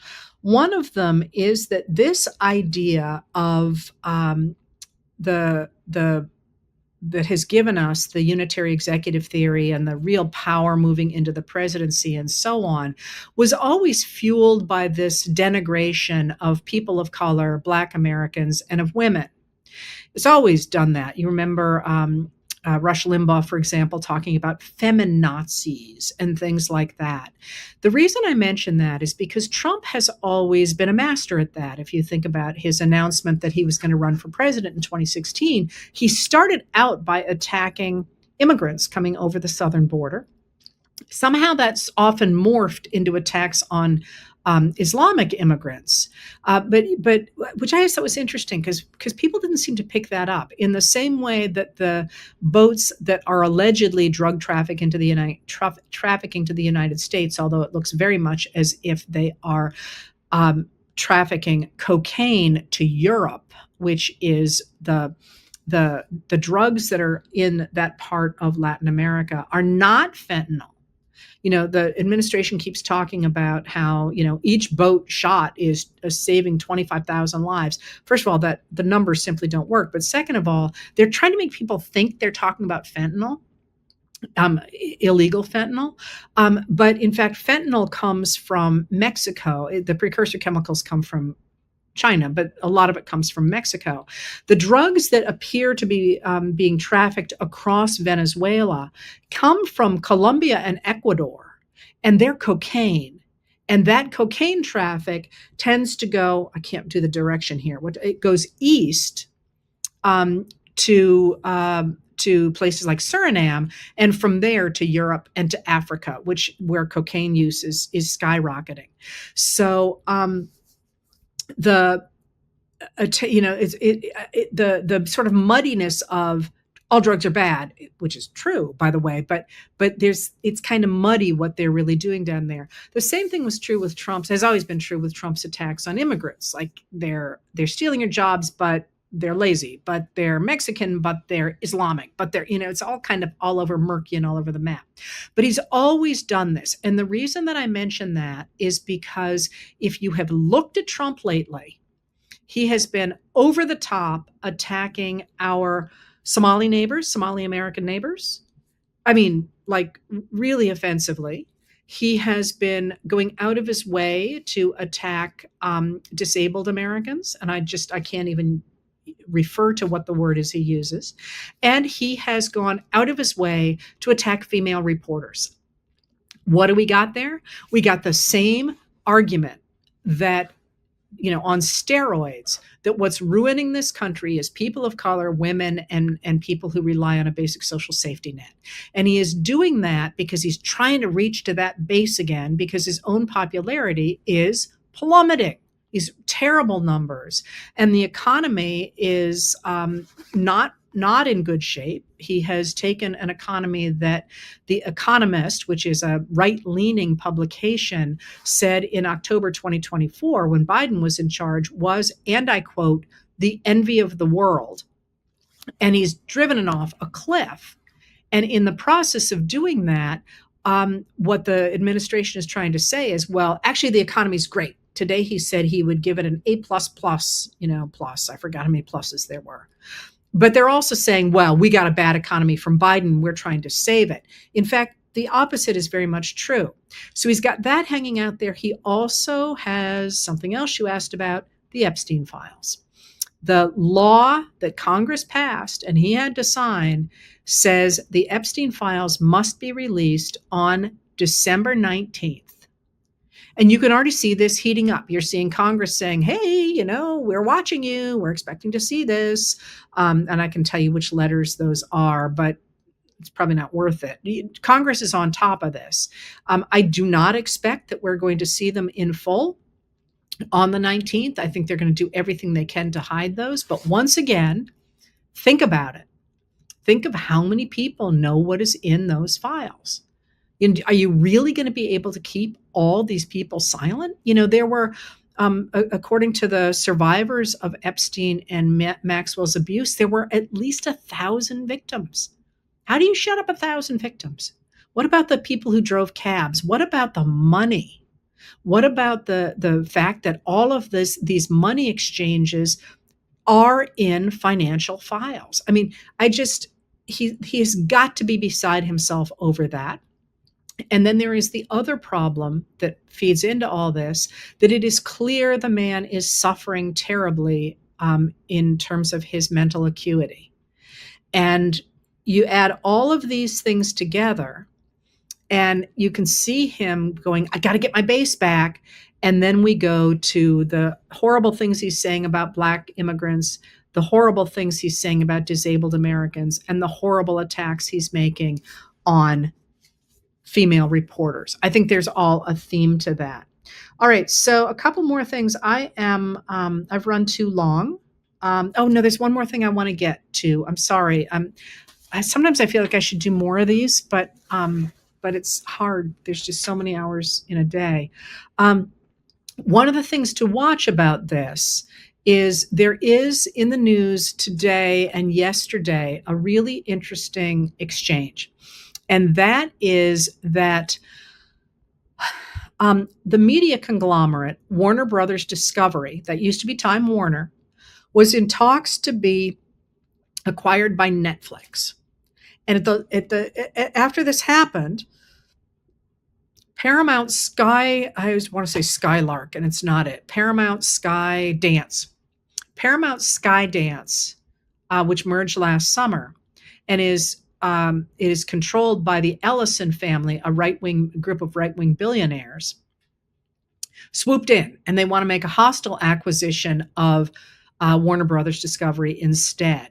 One of them is that this idea of that has given us the unitary executive theory and the real power moving into the presidency and so on was always fueled by this denigration of people of color, Black Americans, and of women. It's always done that. You remember Rush Limbaugh, for example, talking about feminazis and things like that. The reason I mention that is because Trump has always been a master at that. If you think about his announcement that he was going to run for president in 2016, he started out by attacking immigrants coming over the southern border. Somehow that's often morphed into attacks on Islamic immigrants, but which I thought was interesting because people didn't seem to pick that up in the same way that the boats that are allegedly drug trafficking to the United States, although it looks very much as if they are trafficking cocaine to Europe, which is the drugs that are in that part of Latin America, are not fentanyl. The administration keeps talking about how, each boat shot is saving 25,000 lives. First of all, that the numbers simply don't work. But second of all, they're trying to make people think they're talking about fentanyl, illegal fentanyl. But in fact, fentanyl comes from Mexico. The precursor chemicals come from China, but a lot of it comes from Mexico. The drugs that appear to be being trafficked across Venezuela come from Colombia and Ecuador, and they're cocaine. And that cocaine traffic tends to go, I can't do the direction here, it goes east to places like Suriname, and from there to Europe and to Africa, where cocaine use is skyrocketing. So the sort of muddiness of all drugs are bad, which is true, by the way, but it's kind of muddy what they're really doing down there. The same thing was true with Trump's, has always been true with Trump's attacks on immigrants. Like they're stealing your jobs, but they're lazy, but they're Mexican, but they're Islamic, but they're, it's all kind of all over murky and all over the map. But he's always done this. And the reason that I mention that is because if you have looked at Trump lately, he has been over the top attacking our Somali neighbors, Somali American neighbors. I mean, like really offensively. He has been going out of his way to attack disabled Americans. And I can't even refer to what the word is he uses. And he has gone out of his way to attack female reporters. What do we got there? We got the same argument that, on steroids, that what's ruining this country is people of color, women, and people who rely on a basic social safety net. And he is doing that because he's trying to reach to that base again, because his own popularity is plummeting. These terrible numbers. And the economy is not in good shape. He has taken an economy that The Economist, which is a right-leaning publication, said in October 2024, when Biden was in charge, was, and I quote, the envy of the world. And he's driven it off a cliff. And in the process of doing that, what the administration is trying to say is, well, actually, the economy's great. Today, he said he would give it an A++, plus. I forgot how many pluses there were. But they're also saying, well, we got a bad economy from Biden. We're trying to save it. In fact, the opposite is very much true. So he's got that hanging out there. He also has something else you asked about, the Epstein files. The law that Congress passed and he had to sign says the Epstein files must be released on December 19th. And you can already see this heating up. You're seeing Congress saying, hey, we're watching you. We're expecting to see this. And I can tell you which letters those are, but it's probably not worth it. Congress is on top of this. I do not expect that we're going to see them in full on the 19th. I think they're going to do everything they can to hide those. But once again, think about it. Think of how many people know what is in those files. Are you really going to be able to keep all these people silent? There were, according to the survivors of Epstein and Maxwell's abuse, there were at least 1,000 victims. How do you shut up 1,000 victims? What about the people who drove cabs? What about the money? What about the fact that all of these money exchanges are in financial files? I mean, he's got to be beside himself over that. And then there is the other problem that feeds into all this, that it is clear the man is suffering terribly in terms of his mental acuity. And you add all of these things together, and you can see him going, I got to get my base back. And then we go to the horrible things he's saying about Black immigrants, the horrible things he's saying about disabled Americans, and the horrible attacks he's making on female reporters. I think there's all a theme to that. All right, so a couple more things. I've run too long. Oh no, there's one more thing I want to get to. I'm sorry. Sometimes I feel like I should do more of these, but it's hard. There's just so many hours in a day. One of the things to watch about this is there is in the news today and yesterday a really interesting exchange. And that is that the media conglomerate, Warner Brothers Discovery, that used to be Time Warner, was in talks to be acquired by Netflix. And after this happened, Paramount Sky, I always want to say Skylark, and it's not it. Paramount Skydance, which merged last summer, and it is controlled by the Ellison family, a group of right-wing billionaires, swooped in, and they want to make a hostile acquisition of Warner Brothers Discovery instead.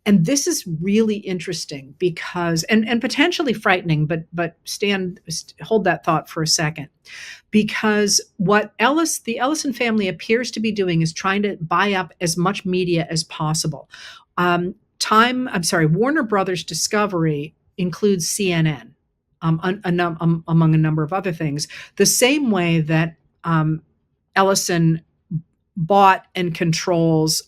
And this is really interesting because, and potentially frightening, but hold that thought for a second, because what the Ellison family appears to be doing is trying to buy up as much media as possible. Warner Brothers Discovery includes CNN, among a number of other things, the same way that Ellison bought and controls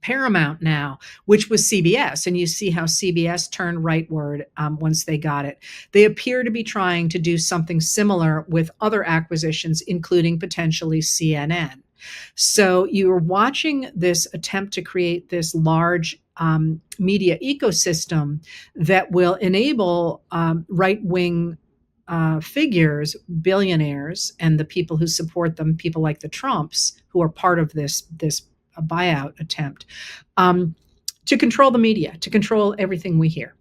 Paramount now, which was CBS. And you see how CBS turned rightward once they got it. They appear to be trying to do something similar with other acquisitions, including potentially CNN. So you're watching this attempt to create this large media ecosystem that will enable right-wing figures, billionaires, and the people who support them, people like the Trumps, who are part of this buyout attempt, to control the media, to control everything we hear.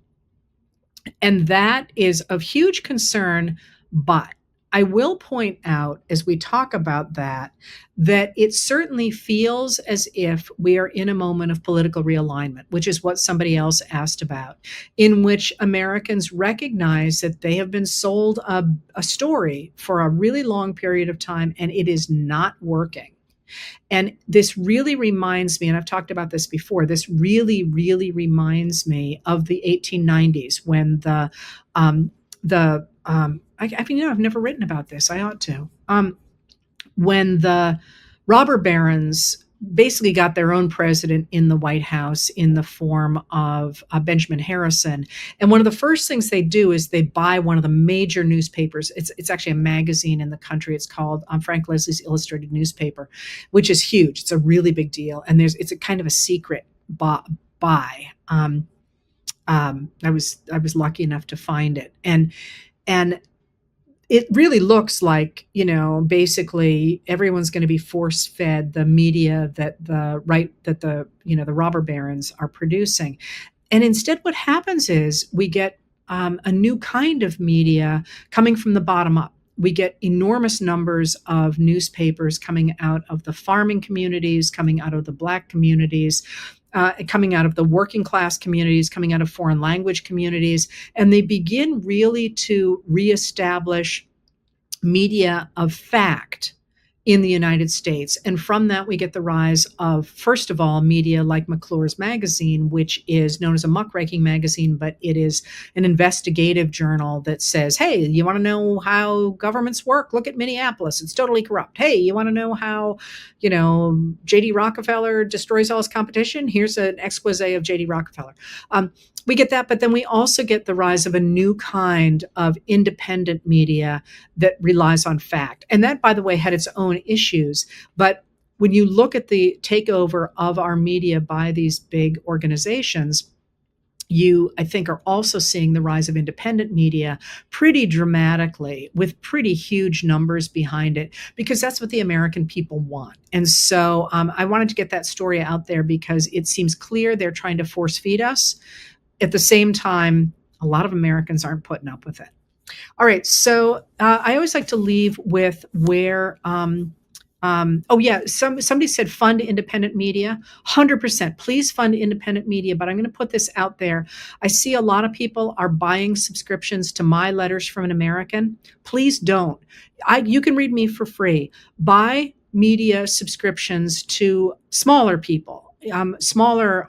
And that is of huge concern, but I will point out as we talk about that it certainly feels as if we are in a moment of political realignment, which is what somebody else asked about, in which Americans recognize that they have been sold a story for a really long period of time, and it is not working. And this really reminds me, and I've talked about this before, this really, really reminds me of the 1890s when I've never written about this. I ought to. When the robber barons basically got their own president in the White House in the form of Benjamin Harrison. And one of the first things they do is they buy one of the major newspapers. It's actually a magazine in the country. It's called Frank Leslie's Illustrated Newspaper, which is huge. It's a really big deal. And it's a kind of a secret buy. I was lucky enough to find it. And it really looks like, basically everyone's going to be force-fed the media that the robber barons are producing. And instead what happens is we get a new kind of media coming from the bottom up. We get enormous numbers of newspapers coming out of the farming communities, coming out of the Black communities, coming out of the working class communities, coming out of foreign language communities, and they begin really to reestablish media of fact in the United States. And from that, we get the rise of, first of all, media like McClure's Magazine, which is known as a muckraking magazine, but it is an investigative journal that says, hey, you want to know how governments work? Look at Minneapolis. It's totally corrupt. Hey, you want to know how, J.D. Rockefeller destroys all his competition? Here's an expose of J.D. Rockefeller. We get that, but then we also get the rise of a new kind of independent media that relies on fact. And that, by the way, had its own issues. But when you look at the takeover of our media by these big organizations, you, I think, are also seeing the rise of independent media pretty dramatically with pretty huge numbers behind it, because that's what the American people want. And so I wanted to get that story out there because it seems clear they're trying to force feed us. At the same time, a lot of Americans aren't putting up with it. All right, so I always like to leave with where, somebody said fund independent media. 100%, please fund independent media, but I'm going to put this out there. I see a lot of people are buying subscriptions to My Letters from an American. Please don't. You can read me for free. Buy media subscriptions to smaller people. Smaller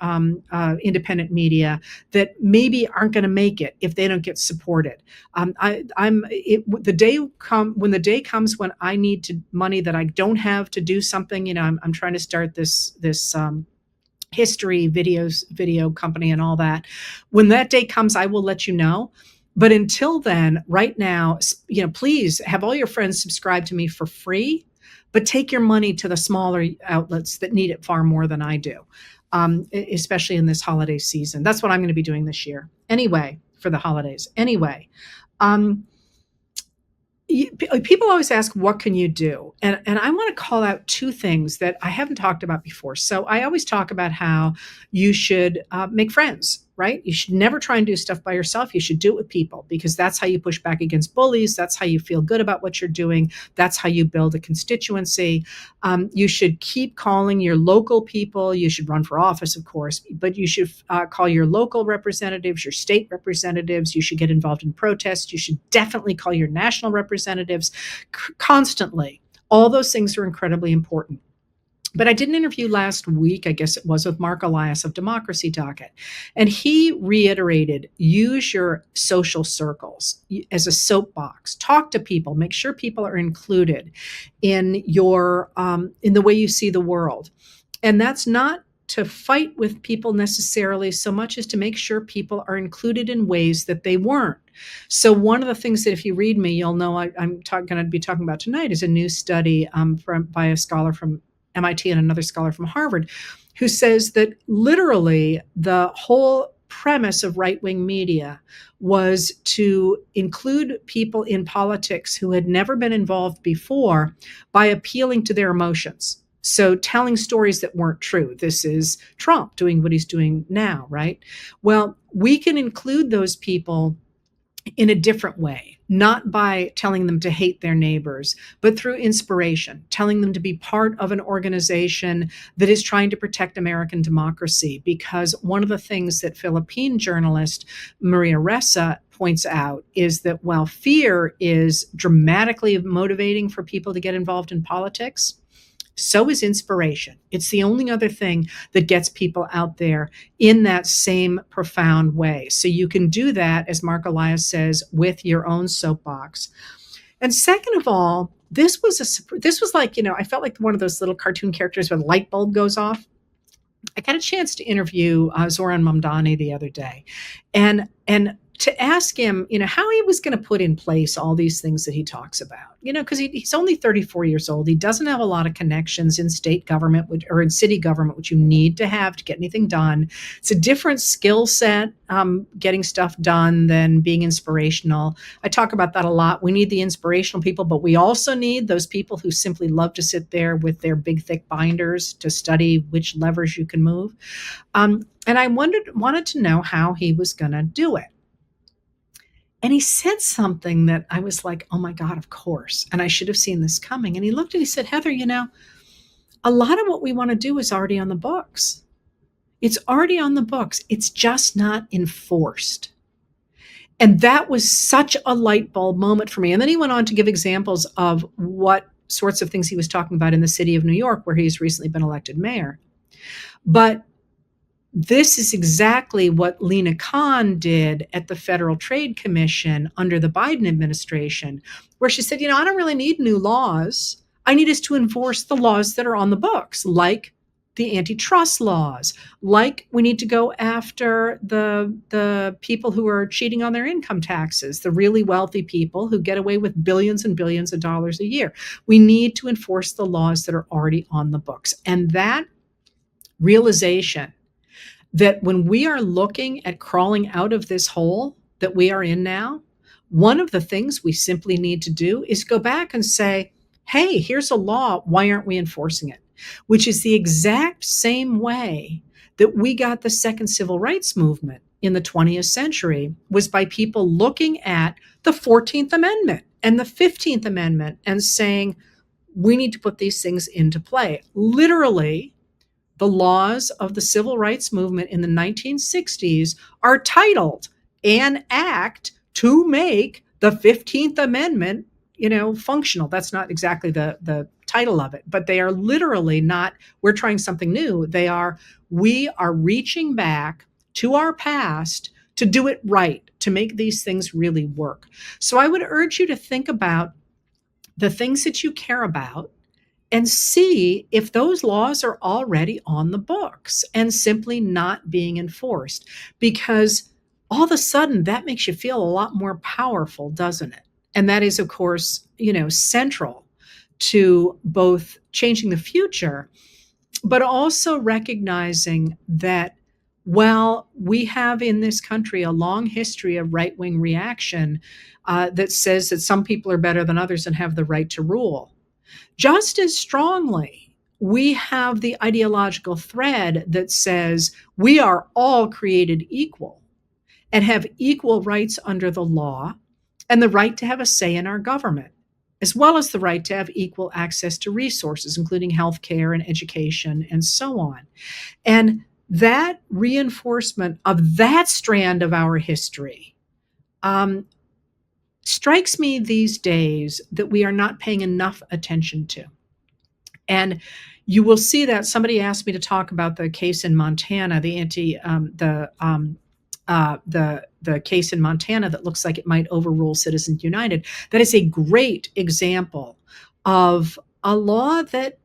independent media that maybe aren't going to make it if they don't get supported. When the day comes when I need money that I don't have to do something, I'm trying to start this history video company and all that. When that day comes, I will let you know. But until then, right now, please have all your friends subscribe to me for free. But take your money to the smaller outlets that need it far more than I do, especially in this holiday season. That's what I'm going to be doing this year. Anyway, for the holidays. Anyway, people always ask, what can you do? And I want to call out two things that I haven't talked about before. So I always talk about how you should make friends, right? You should never try and do stuff by yourself. You should do it with people, because that's how you push back against bullies. That's how you feel good about what you're doing. That's how you build a constituency. You should keep calling your local people. You should run for office, of course, but you should call your local representatives, your state representatives. You should get involved in protests. You should definitely call your national representatives constantly. All those things are incredibly important. But I did an interview last week, I guess it was, with Mark Elias of Democracy Docket. And he reiterated, use your social circles as a soapbox. Talk to people, make sure people are included in your in the way you see the world. And that's not to fight with people necessarily so much as to make sure people are included in ways that they weren't. So one of the things that if you read me, you'll know I'm going to be talking about tonight is a new study by a scholar from MIT and another scholar from Harvard, who says that literally the whole premise of right-wing media was to include people in politics who had never been involved before by appealing to their emotions. So telling stories that weren't true. This is Trump doing what he's doing now, right? Well, we can include those people in a different way, not by telling them to hate their neighbors, but through inspiration, telling them to be part of an organization that is trying to protect American democracy. Because one of the things that Philippine journalist Maria Ressa points out is that while fear is dramatically motivating for people to get involved in politics, so is inspiration. It's the only other thing that gets people out there in that same profound way. So you can do that, as Mark Elias says, with your own soapbox. And second of all, this was like, I felt like one of those little cartoon characters where the light bulb goes off. I got a chance to interview Zoran Mamdani the other day, and to ask him, how he was going to put in place all these things that he talks about, because he's only 34 years old. He doesn't have a lot of connections in state government or in city government, which you need to have to get anything done. It's a different skill set, getting stuff done, than being inspirational. I talk about that a lot. We need the inspirational people, but we also need those people who simply love to sit there with their big, thick binders to study which levers you can move. And I wanted to know how he was going to do it. And he said something that I was like, oh my God, of course. And I should have seen this coming. And he looked and he said, Heather, a lot of what we want to do is already on the books. It's already on the books. It's just not enforced. And that was such a light bulb moment for me. And then he went on to give examples of what sorts of things he was talking about in the city of New York, where he's recently been elected mayor. But this is exactly what Lena Khan did at the Federal Trade Commission under the Biden administration, where she said, I don't really need new laws. I need us to enforce the laws that are on the books, like the antitrust laws, like we need to go after the people who are cheating on their income taxes, the really wealthy people who get away with billions and billions of dollars a year. We need to enforce the laws that are already on the books. And that realization that when we are looking at crawling out of this hole that we are in now, one of the things we simply need to do is go back and say, hey, here's a law. Why aren't we enforcing it? Which is the exact same way that we got the second civil rights movement in the 20th century, was by people looking at the 14th Amendment and the 15th Amendment and saying, we need to put these things into play. Literally, the laws of the civil rights movement in the 1960s are titled An Act to Make the 15th Amendment, functional. That's not exactly the title of it, but they are literally not, we're trying something new. We are reaching back to our past to do it right, to make these things really work. So I would urge you to think about the things that you care about and see if those laws are already on the books and simply not being enforced. Because all of a sudden that makes you feel a lot more powerful, doesn't it? And that is, of course, central to both changing the future, but also recognizing that while we have in this country a long history of right-wing reaction that says that some people are better than others and have the right to rule, just as strongly, we have the ideological thread that says we are all created equal and have equal rights under the law and the right to have a say in our government, as well as the right to have equal access to resources, including healthcare and education and so on. And that reinforcement of that strand of our history strikes me these days that we are not paying enough attention to. And you will see that somebody asked me to talk about the case in Montana, the case in Montana that looks like it might overrule Citizens United. That is a great example of a law that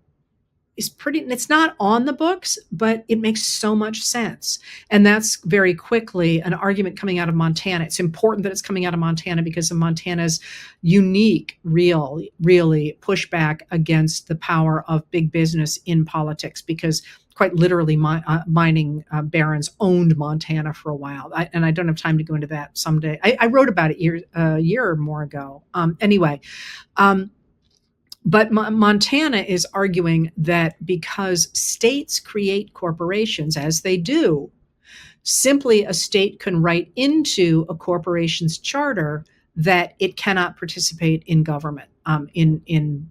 is pretty, it's not on the books, but it makes so much sense. And that's very quickly an argument coming out of Montana. It's important that it's coming out of Montana because of Montana's unique, really pushback against the power of big business in politics, because quite literally mining barons owned Montana for a while. And I don't have time to go into that someday. I wrote about it a year or more ago. But Montana is arguing that because states create corporations, as they do, simply a state can write into a corporation's charter that it cannot participate in government, in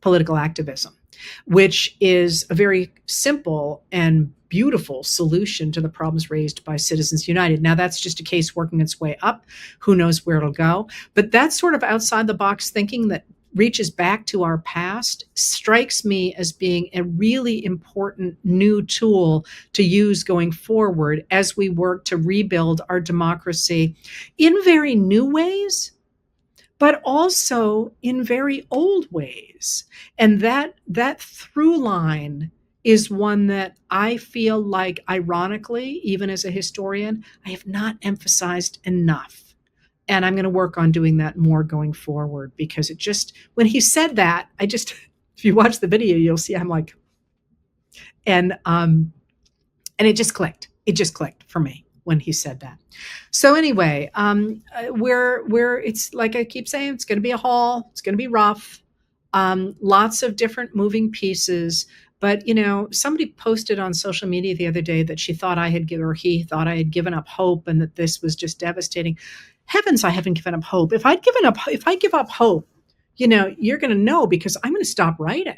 political activism, which is a very simple and beautiful solution to the problems raised by Citizens United. Now, that's just a case working its way up. Who knows where it'll go? But that's sort of outside the box thinking that reaches back to our past strikes me as being a really important new tool to use going forward as we work to rebuild our democracy in very new ways, but also in very old ways. And that through line is one that I feel like, ironically, even as a historian, I have not emphasized enough. And I'm going to work on doing that more going forward, because it just, when he said that, if you watch the video, you'll see I'm like, and it just clicked. It just clicked for me when he said that. So anyway, it's like I keep saying, it's going to be a haul. It's going to be rough. Lots of different moving pieces. But, somebody posted on social media the other day that he thought I had given up hope and that this was just devastating. Heavens, I haven't given up hope. If I give up hope, you're going to know, because I'm going to stop writing.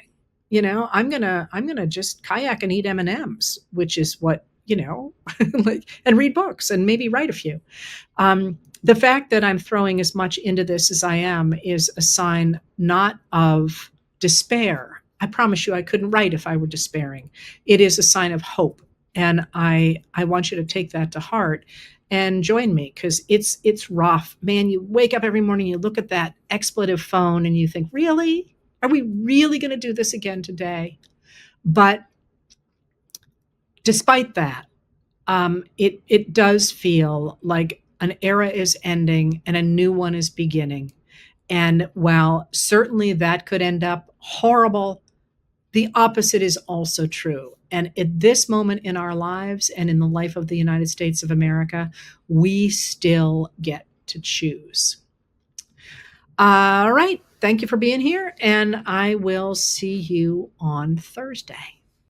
I'm going to just kayak and eat M&Ms, which is what, like, and read books and maybe write a few. The fact that I'm throwing as much into this as I am is a sign not of despair. I promise you I couldn't write if I were despairing. It is a sign of hope. And I want you to take that to heart and join me, because it's rough. Man, you wake up every morning, you look at that expletive phone and you think, really? Are we really going to do this again today? But despite that, it does feel like an era is ending and a new one is beginning. And while certainly that could end up horrible, the opposite is also true. And at this moment in our lives and in the life of the United States of America, we still get to choose. All right. Thank you for being here. And I will see you on Thursday.